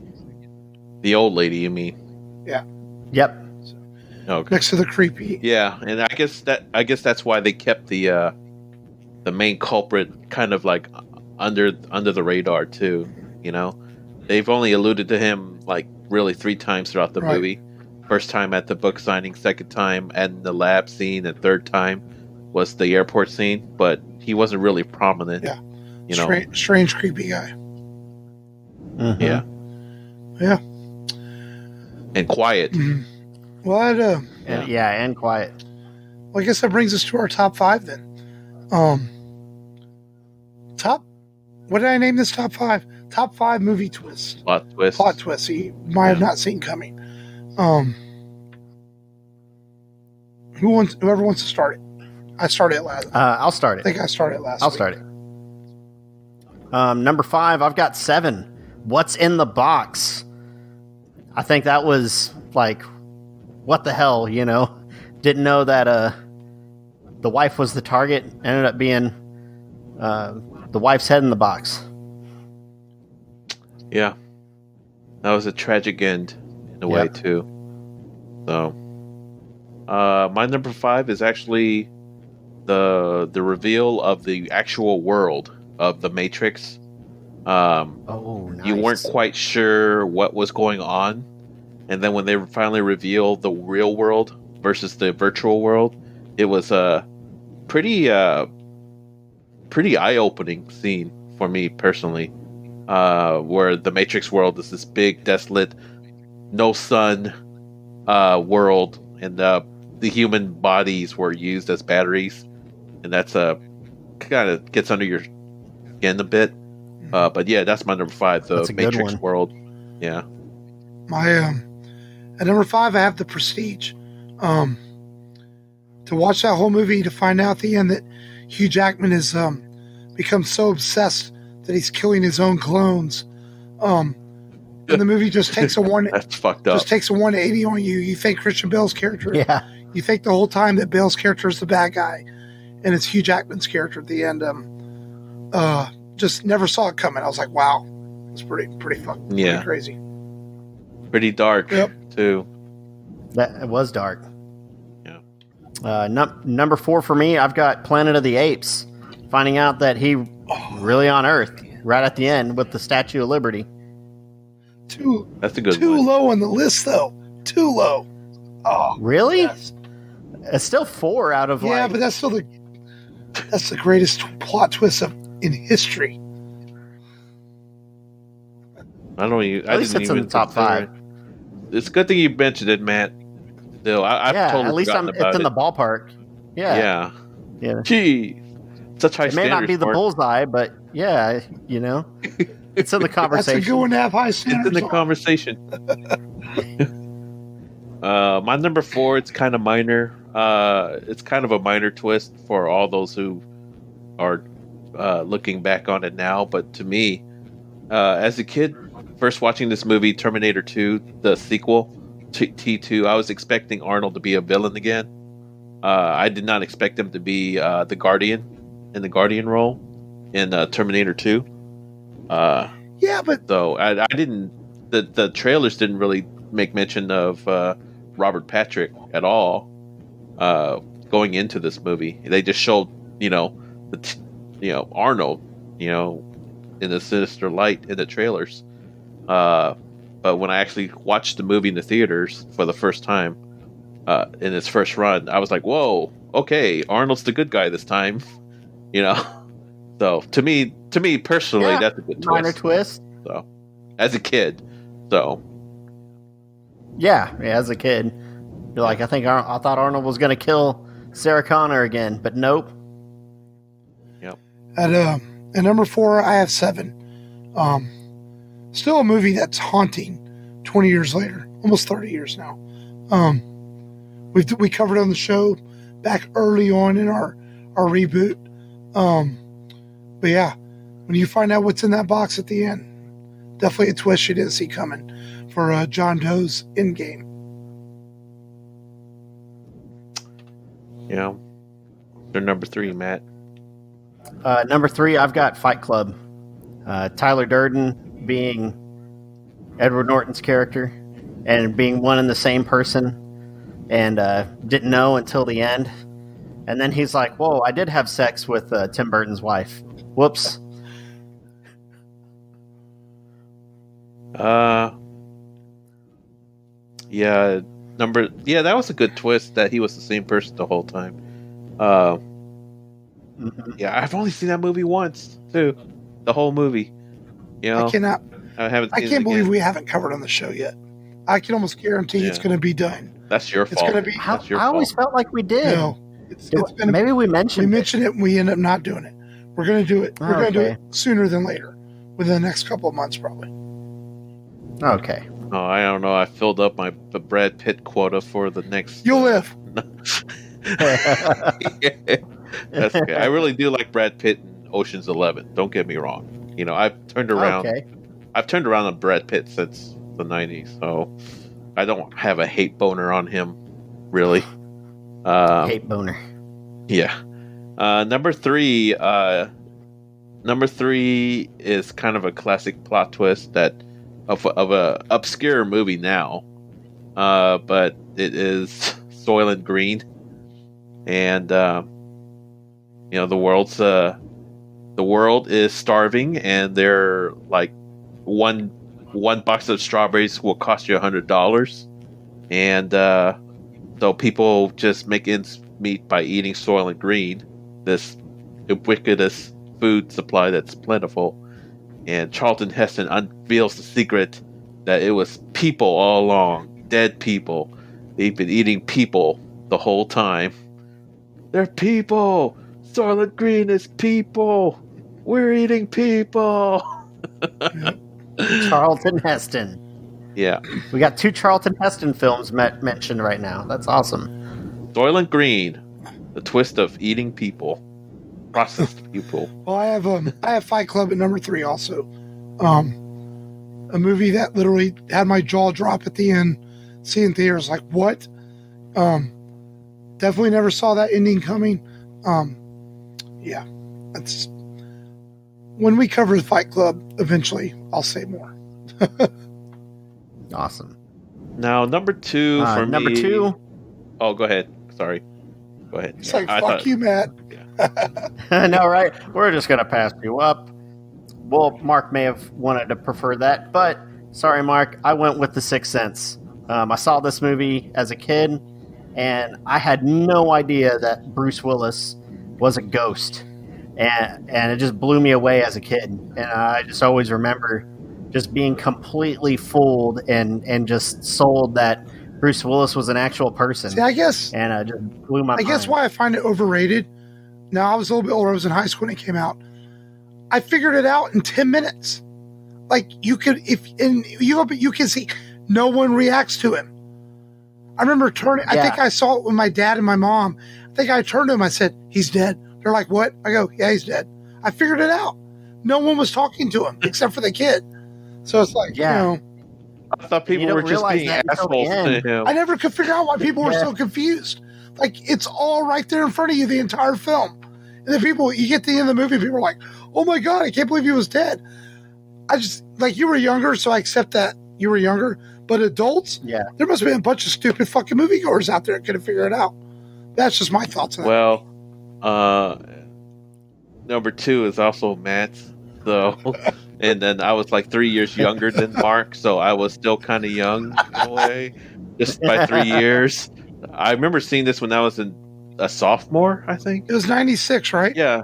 The old lady, you mean? Yeah. Yep. Okay. Next to the creepy. Yeah, and I guess that's why they kept the main culprit kind of like under the radar too. You know, they've only alluded to him like really 3 times throughout the movie. First time at the book signing, second time at the lab scene, and third time was the airport scene. But he wasn't really prominent. Yeah. You know, strange, creepy guy. Mm-hmm. Yeah. Yeah. And quiet. Mm-hmm. Well, and quiet. Well, I guess that brings us to our top 5 then. What did I name this top 5? Top 5 movie twists. Plot twist. You might have not seen coming. Whoever wants to start it. I started it last. I'll start it. I think I started it last. I'll start it. Number 5, I've got 7. What's in the box? I think that was like, what the hell, you know? Didn't know that the wife was the target. Ended up being the wife's head in the box. Yeah. That was a tragic end in a way too. So my number 5 is actually the reveal of the actual world of the Matrix. Nice. You weren't quite sure what was going on, and then when they finally revealed the real world versus the virtual world, it was a pretty eye-opening scene for me personally, where the Matrix world is this big, desolate, no sun world, and the human bodies were used as batteries, and that's kind of gets under your skin a bit. But yeah, that's my number 5, the Matrix world. Yeah. My at number 5, I have The Prestige. To watch that whole movie, to find out at the end that Hugh Jackman has become so obsessed that he's killing his own clones. And the movie just takes that's fucked up. Just takes a 180 on you. You think Christian Bale's character. Yeah. You think the whole time that Bale's character is the bad guy, and it's Hugh Jackman's character at the end. Just never saw it coming. I was like, wow, it's pretty fucking pretty crazy. Pretty dark too. It was dark. Yeah. Number 4 for me, I've got Planet of the Apes. Finding out that he really on Earth right at the end with the Statue of Liberty. That's a good too one. low on the list though. Too low. Oh, really? Yes. It's still 4 out of but that's still the greatest plot twist of in history. I don't even. At least it's in the top 5. It's a good thing you mentioned it, Matt. Still, I've totally at least forgotten about it's in it. the ballpark. Yeah. Gee, such high It may standards. not be the bullseye, but yeah, it's in the conversation. That's a good one to have high standards. It's in the conversation. My number 4, it's kind of minor. It's kind of a minor twist for all those who are looking back on it now. But to me, as a kid, first watching this movie, Terminator 2, the sequel, T2, I was expecting Arnold to be a villain again. I did not expect him to be the Guardian in the Guardian role in Terminator 2. But so I didn't. The trailers didn't really make mention of Robert Patrick at all going into this movie. They just showed Arnold in a sinister light in the trailers. But when I actually watched the movie in the theaters for the first time in its first run, I was like, "Whoa, okay, Arnold's the good guy this time." So to me personally, that's a good twist. Minor twist. So as a kid, so as a kid, you're like, I thought Arnold was going to kill Sarah Connor again, but nope. Yep. At number 4, I have 7. Still a movie that's haunting 20 years later, almost 30 years now. We covered it on the show back early on in our reboot. But yeah, when you find out what's in that box at the end, definitely a twist you didn't see coming for John Doe's Endgame. Yeah. They're number 3, Matt. Number 3, I've got Fight Club. Tyler Durden being Edward Norton's character and being one and the same person, and didn't know until the end. And then he's like, whoa, I did have sex with Tim Burton's wife. Whoops. That was a good twist that he was the same person the whole time. Yeah, I've only seen that movie once too, the whole movie. I can't believe we haven't covered on the show yet. I can almost guarantee it's going to be done. That's your fault. It's going to be. I always felt like we did. No, maybe we mentioned. We mentioned it, and we end up not doing it. We're going to do it. We're going to do it sooner than later, within the next couple of months, probably. Okay. Oh, I don't know. I filled up my Brad Pitt quota for the next. You'll live. That's okay. I really do like Brad Pitt in Ocean's 11. Don't get me wrong. I've turned around. Okay. I've turned around on Brad Pitt since the 90s, so I don't have a hate boner on him, really. Hate boner. Yeah. Number 3. Number 3 is kind of a classic plot twist that of a obscure movie now, but it is Soylent Green, and the world is starving, and they're like one box of strawberries will cost you $100, and so people just make ends meet by eating Soylent Green, this ubiquitous food supply that's plentiful. And Charlton Heston unveils the secret that it was people all along, dead people. They've been eating people the whole time. They're people. Soylent Green is people. We're eating people. Charlton Heston. Yeah. We got 2 Charlton Heston films mentioned right now. That's awesome. Soylent Green, the twist of eating people. Processed people. Well, I have Fight Club at number 3 also. A movie that literally had my jaw drop at the end. Seeing theaters like, what? Definitely never saw that ending coming. Yeah, that's when we cover the Fight Club. Eventually, I'll say more. Awesome. Now, number 2 for number me. 2. Oh, go ahead. Sorry. Go ahead. It's like, fuck you, Matt. I know, right? We're just going to pass you up. Well, Mark may have wanted to prefer that, but sorry, Mark. I went with The Sixth Sense. I saw this movie as a kid, and I had no idea that Bruce Willis was a ghost. and it just blew me away as a kid. And I just always remember just being completely fooled and just sold that Bruce Willis was an actual person. See, I guess, and it just blew my mind. I guess why I find it overrated. Now, I was a little bit older. I was in high school when it came out. I figured it out in 10 minutes. Like, you can see no one reacts to him. I remember turning. I think I saw it with my dad and my mom. I think I turned to him. I said, "He's dead." They're like, "What?" I go, "Yeah, he's dead." I figured it out. No one was talking to him except for the kid. So it's like, I thought people were just being assholes to him. I never could figure out why people were so confused. Like, it's all right there in front of you the entire film. And then you get to the end of the movie, people are like, "Oh my God, I can't believe he was dead." I just, like, you were younger, so I accept that you were younger. But adults, there must have been a bunch of stupid fucking moviegoers out there that could have figured it out. That's just my thoughts on that. Well, number 2 is also Matt's. So, and then I was like 3 years younger than Mark, so I was still kind of young in a way, just by 3 years. I remember seeing this when I was a sophomore, I think. It was 96, right? Yeah.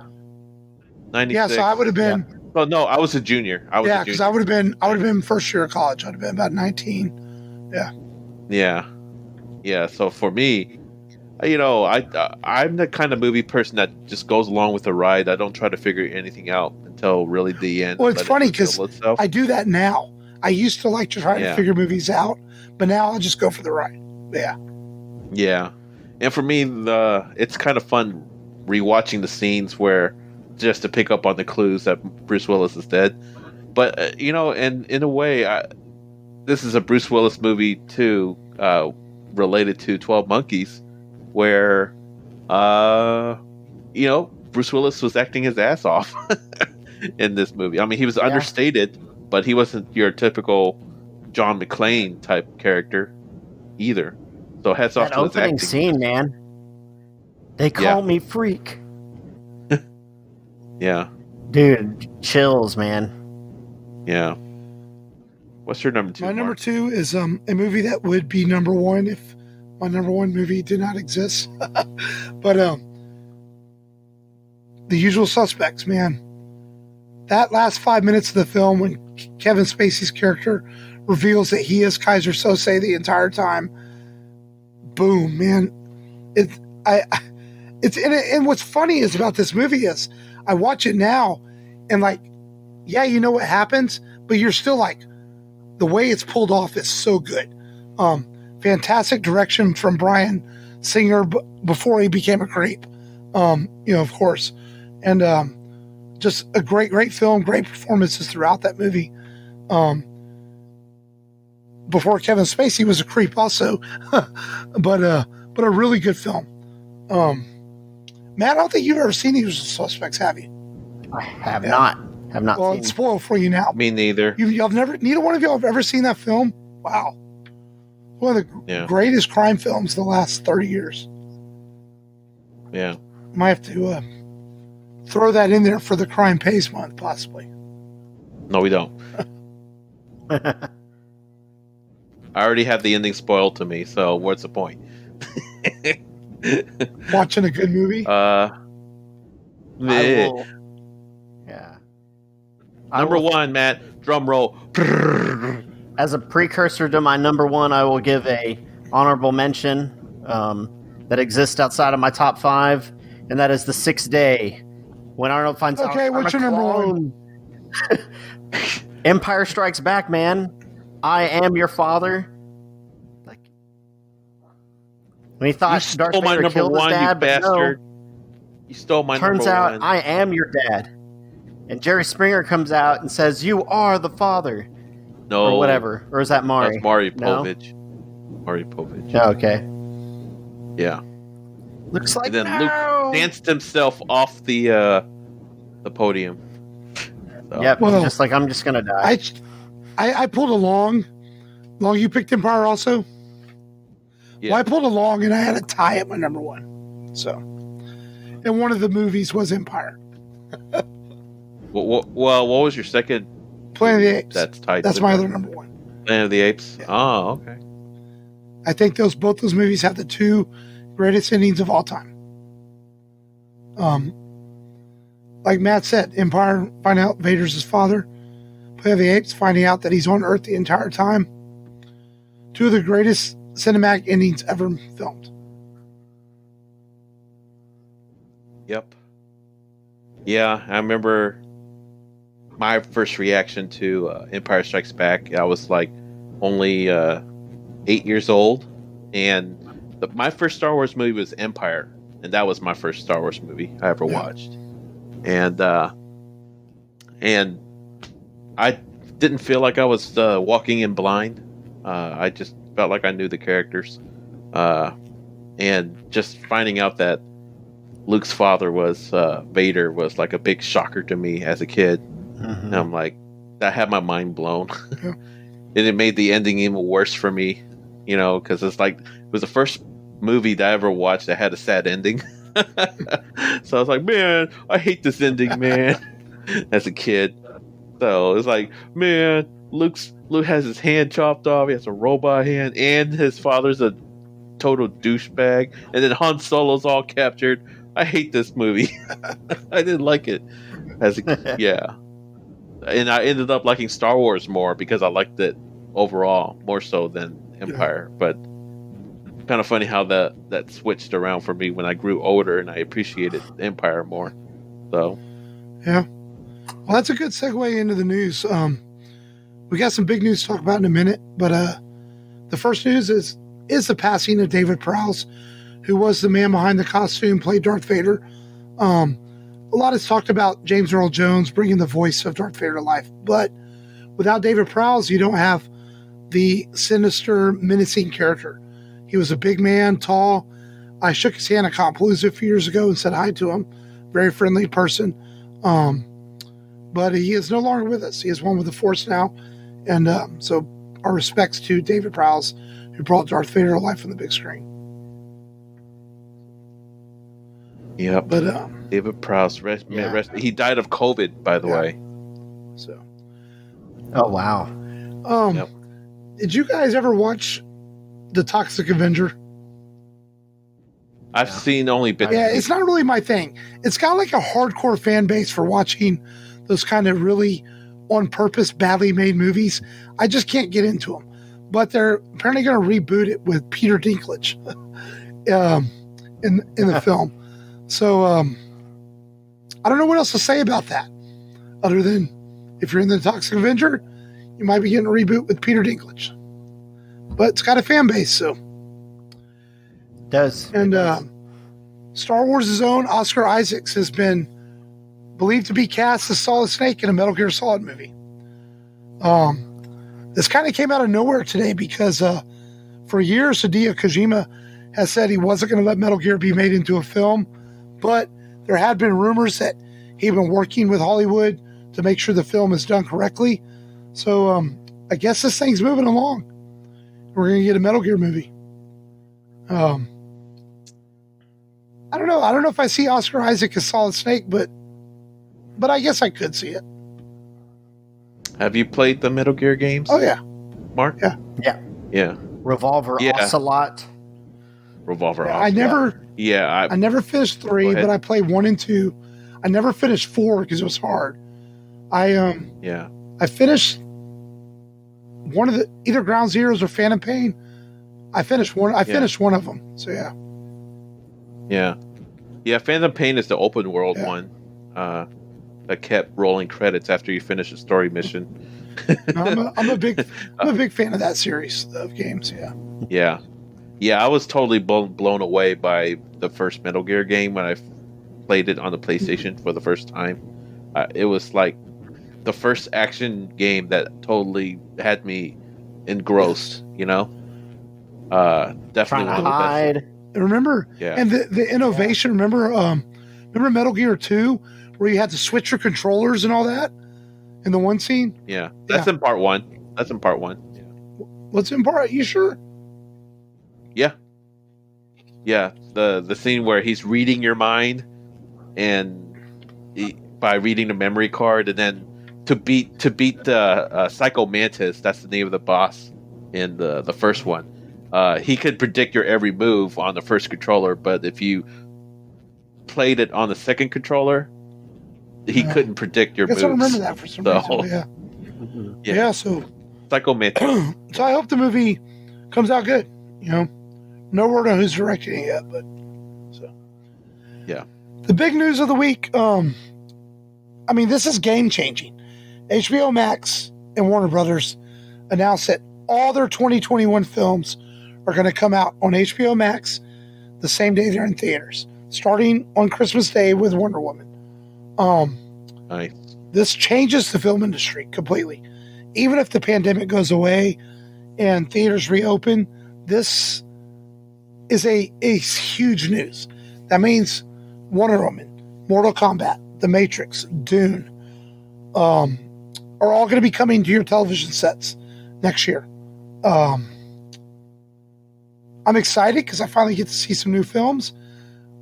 96. Yeah, so I would have been. Yeah. Oh no, I was a junior. Because I would have been first year of college. I'd have been about 19. Yeah. Yeah. So for me, I'm the kind of movie person that just goes along with the ride. I don't try to figure anything out until really the end. Well, it's funny because I do that now. I used to like to try to figure movies out, but now I'll just go for the ride. Yeah. Yeah. And for me, it's kind of fun rewatching the scenes where just to pick up on the clues that Bruce Willis is dead. But, and in a way, this is a Bruce Willis movie too, related to 12 Monkeys, where, Bruce Willis was acting his ass off in this movie. I mean, he was understated, but he wasn't your typical John McClane type character either. So hats off to his acting. That opening scene, man. They call me Freak. Yeah. Dude, chills, man. Yeah. What's your number 2? My number 2 is a movie that would be number 1 if my number 1 movie did not exist. But The Usual Suspects, man. That last 5 minutes of the film when Kevin Spacey's character reveals that he is Kaiser Sose the entire time. Boom, man. And what's funny is about this movie is I watch it now and like, you know what happens, but you're still like, the way it's pulled off is so good. Fantastic direction from Bryan Singer before he became a creep, of course. And just a great film, great performances throughout that movie. Before Kevin Spacey was a creep also, but a really good film. Matt, I don't think you've ever seen The Usual Suspects, have you? I have not. Have not. Well, it's spoiled for you now. Me neither. Neither one of y'all have ever seen that film? Wow. One of the greatest crime films of the last 30 years. Yeah. Might have to throw that in there for the Crime Pays month, possibly. No, we don't. I already have the ending spoiled to me, so what's the point? Watching a good movie? Number 1, Matt, drum roll. As a precursor to my number 1, I will give a honorable mention that exists outside of my top 5, and that is The Sixth Day. When Arnold finds out. Okay, what's your number 1? Empire Strikes Back, man. I am your father. Like, when he thought Darth Vader killed his dad, but no. You stole my number 1. Turns out I am your dad. And Jerry Springer comes out and says, "You are the father." No. Or whatever. Or is that Maury? That's Maury Povich. Maury Povich. Oh, okay. Yeah. Looks like and then Luke danced himself off the podium. So. Yep. Well, just like, I'm just going to die. I pulled along. You picked Empire also? Yeah. Well, I pulled along and I had a tie at my number 1. So. And one of the movies was Empire. Well, what was your second? Planet of the Apes. That's tied. That's my other number 1. Planet of the Apes. Yeah. Oh, okay. I think both those movies have the 2 greatest endings of all time. like Matt said, Empire find out Vader's his father. Planet of the Apes finding out that he's on Earth the entire time. Two of the greatest cinematic endings ever filmed. Yep. Yeah, I remember my first reaction to Empire Strikes Back. I was like only 8 years old, and my first Star Wars movie was Empire, and that was my first Star Wars movie I ever watched. And I didn't feel like I was walking in blind. I just felt like I knew the characters, and just finding out that Luke's father was Vader was like a big shocker to me as a kid. Mm-hmm. And I'm like, that had my mind blown. And it made the ending even worse for me, because it's like, it was the first movie that I ever watched that had a sad ending. So I was like, man, I hate this ending, man, as a kid. So it's like, man, Luke has his hand chopped off, he has a robot hand, and his father's a total douchebag, and then Han Solo's all captured. I hate this movie. I didn't like it as a yeah. And I ended up liking Star Wars more because I liked it overall more so than Empire. Yeah. But kind of funny how that switched around for me when I grew older and I appreciated Empire more. So yeah. Well, that's a good segue into the news. We got some big news to talk about in a minute, but the first news is the passing of David Prowse, who was the man behind the costume, played Darth Vader. A lot is talked about James Earl Jones bringing the voice of Darth Vader to life, but without David Prowse, you don't have the sinister, menacing character. He was a big man, tall. I shook his hand at Compalooza a few years ago and said hi to him. Very friendly person. But he is no longer with us. He is one with the Force now. And so our respects to David Prowse, who brought Darth Vader to life on the big screen. Yeah, but David Prowse, he died of COVID, by the way. So, oh wow. Did you guys ever watch The Toxic Avenger? I've seen only bits. Yeah, it's not really my thing. It's got like a hardcore fan base for watching those kind of really on purpose, badly made movies. I just can't get into them. But they're apparently going to reboot it with Peter Dinklage in the film. So I don't know what else to say about that, other than if you're in the Toxic Avenger, you might be getting a reboot with Peter Dinklage. But it's got a fan base, so. It does. And Star Wars' own Oscar Isaacs has been believed to be cast as Solid Snake in a Metal Gear Solid movie. This kind of came out of nowhere today because for years, Hideo Kojima has said he wasn't going to let Metal Gear be made into a film, but there had been rumors that he'd been working with Hollywood to make sure the film is done correctly. So I guess this thing's moving along. We're going to get a Metal Gear movie. I don't know. I don't know if I see Oscar Isaac as Solid Snake, but I guess I could see it. Have you played the Metal Gear games? Oh, yeah. Mark? Yeah. Revolver Ocelot. Revolver Ocelot. I never finished 3, but I played 1 and 2. I never finished 4 because it was hard. I finished one of the either Ground Zeroes or Phantom Pain. I finished one. I finished one of them. So yeah. Phantom Pain is the open world one that kept rolling credits after you finish a story mission. No, I'm a big fan of that series of games. Yeah. I was totally blown away by the first Metal Gear game when I played it on the PlayStation for the first time. It was like the first action game that totally had me engrossed. Definitely one of the best. Remember, and the innovation. Remember Metal Gear 2, where you had to switch your controllers and all that in the one scene. Yeah, that's in part 1. Yeah. What's in part? You sure? Yeah. The scene where he's reading your mind, and by reading the memory card, and then to beat the Psycho Mantis. That's the name of the boss in the first one. He could predict your every move on the first controller, but if you played it on the second controller, he couldn't predict your moves. I remember that for some reason. Yeah. So Psychomantic. So I hope the movie comes out good. No word on who's directing it yet, but yeah. The big news of the week. This is game changing. HBO Max and Warner Brothers announced that all their 2021 films are going to come out on HBO Max the same day they're in theaters, starting on Christmas Day with Wonder Woman. Nice. This changes the film industry completely. Even if the pandemic goes away and theaters reopen, this is a huge news. That means Wonder Woman, Mortal Kombat, The Matrix, Dune, are all going to be coming to your television sets next year. I'm excited because I finally get to see some new films,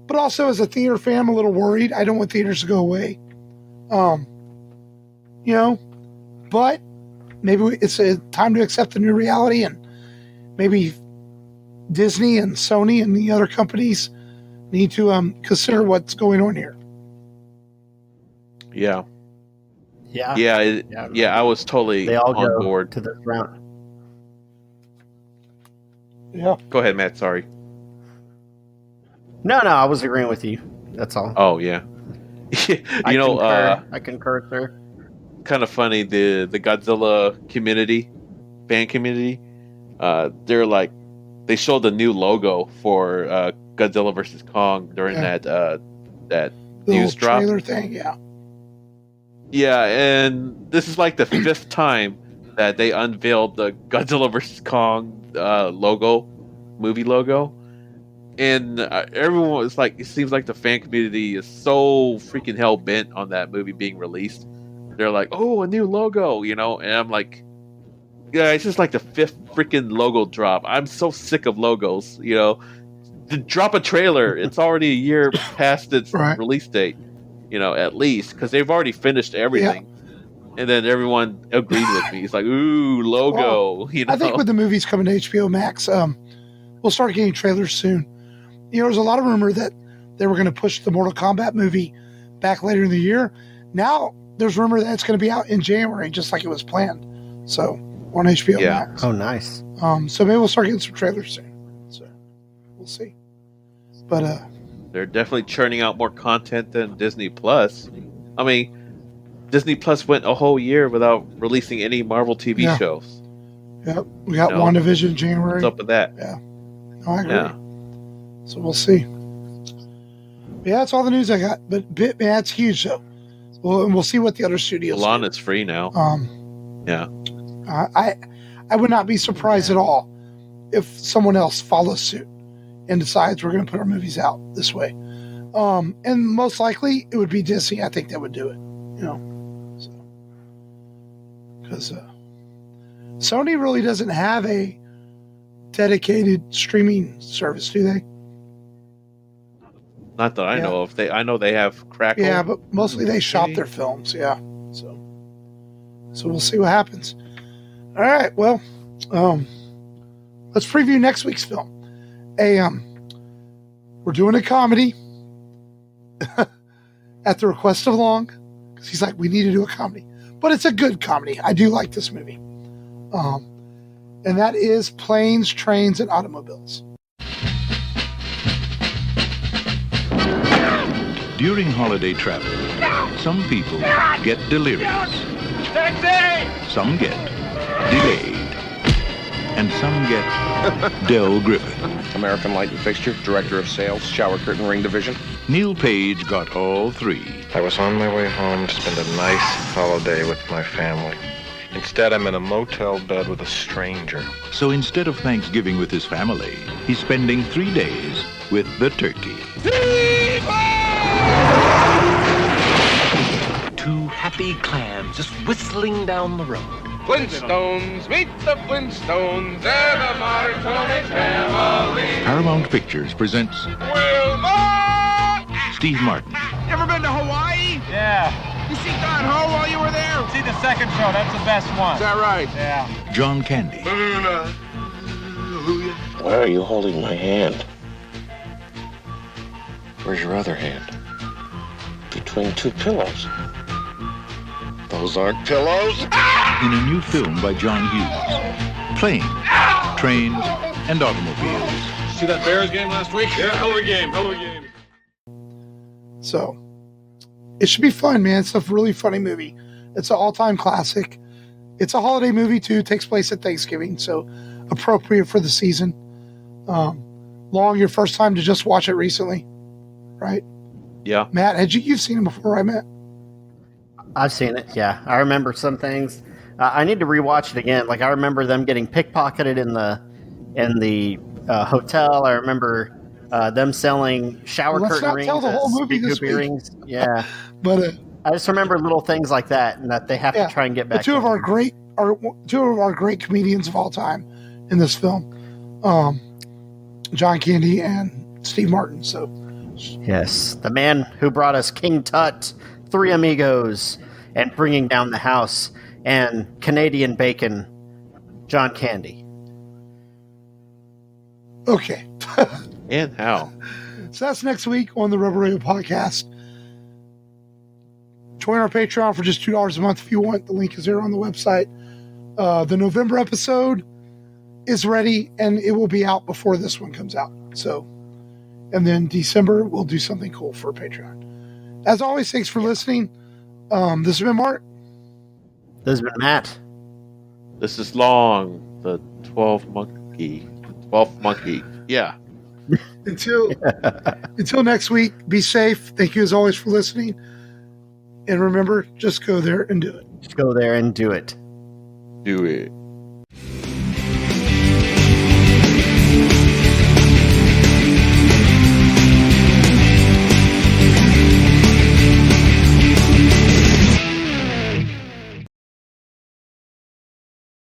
but also as a theater fan, I'm a little worried. I don't want theaters to go away. But maybe it's a time to accept the new reality, and maybe Disney and Sony and the other companies need to consider what's going on here. Yeah. I was totally they all on go board to this round. Yeah. Go ahead, Matt. Sorry. No, I was agreeing with you. That's all. Oh yeah. I concur, sir. Kind of funny, the Godzilla fan community, they're like, they showed the new logo for Godzilla vs. Kong during that news drop trailer thing. Yeah, and this is like the fifth time that they unveiled the Godzilla vs. Kong movie logo, and everyone was like, it seems like the fan community is so freaking hell bent on that movie being released. They're like, oh, a new logo, and I'm like, yeah, it's just like the fifth freaking logo drop. I'm so sick of logos, To drop a trailer, it's already a year past its release date, at least, because they've already finished everything. Yeah. And then everyone agreed with me. It's like, ooh, logo, I think with the movies coming to HBO Max, we'll start getting trailers soon. There's a lot of rumor that they were going to push the Mortal Kombat movie back later in the year. Now, there's rumor that it's going to be out in January, just like it was planned. So, on HBO Max. Oh, nice. So maybe we'll start getting some trailers soon. So, we'll see. But they're definitely churning out more content than Disney Plus. I mean, Disney Plus went a whole year without releasing any Marvel TV shows. Yep, we got WandaVision in January. What's up with that? Yeah, no, I agree. Yeah. So we'll see. Yeah, that's all the news I got. But that's huge, though. Well, and we'll see what the other studios. Mulan is free now. Yeah. I would not be surprised at all if someone else follows suit and decides we're going to put our movies out this way. And most likely it would be Disney. I think that would do it. Because Sony really doesn't have a dedicated streaming service, do they? Not that I know of. I know they have Crackle. Yeah, but mostly they shop their films. Yeah, so we'll see what happens. All right, well, let's preview next week's film. We're doing a comedy at the request of Long, because he's like, we need to do a comedy, but it's a good comedy. I do like this movie, and that is Planes, Trains, and Automobiles. During holiday travel, some people get delirious. Some get delayed. And some get Del Griffin. American Light and Fixture, Director of Sales, Shower Curtain Ring Division. Neil Page got all three. I was on my way home to spend a nice holiday with my family. Instead, I'm in a motel bed with a stranger. So instead of Thanksgiving with his family, he's spending 3 days with the turkey. Two happy clams just whistling down the road. Flintstones, meet the Flintstones, they're the modern Tony family. Paramount Pictures presents Wilma! Steve Martin. You ever been to Hawaii? Yeah. You see Don Ho while you were there? See the second show, that's the best one. Is that right? Yeah. John Candy. Why are you holding my hand? Where's your other hand? You between two pillows. Those aren't pillows. In a new film by John Hughes. Planes, trains, and automobiles. See that Bears game last week? Yeah, hell of a game. So, it should be fun, man. It's a really funny movie. It's an all-time classic. It's a holiday movie, too. It takes place at Thanksgiving, so appropriate for the season. Long, your first time to just watch it recently, right? Yeah. Matt, you've seen it before, right, Matt? I've seen it, yeah. I remember some things. I need to rewatch it again. Like, I remember them getting pickpocketed in the hotel. I remember them selling shower curtain rings. Let's not tell the whole movie this week. Earrings. Yeah. But I just remember little things like that, and that they have to try and get back. Two of our great comedians of all time in this film, John Candy and Steve Martin. So, yes, the man who brought us King Tut, Three Amigos, and Bringing Down the House, and Canadian Bacon, John Candy. Okay. And how? So that's next week on the Rebel Radio Podcast. Join our Patreon for just $2 a month if you want. The link is there on the website. The November episode is ready, and it will be out before this one comes out. So, and then December, we'll do something cool for Patreon. As always, thanks for listening. This has been Mark. This has been Matt. This is Long, the 12th monkey. Yeah. Until next week, be safe. Thank you as always for listening. And remember, just go there and do it. Just go there and do it. Do it.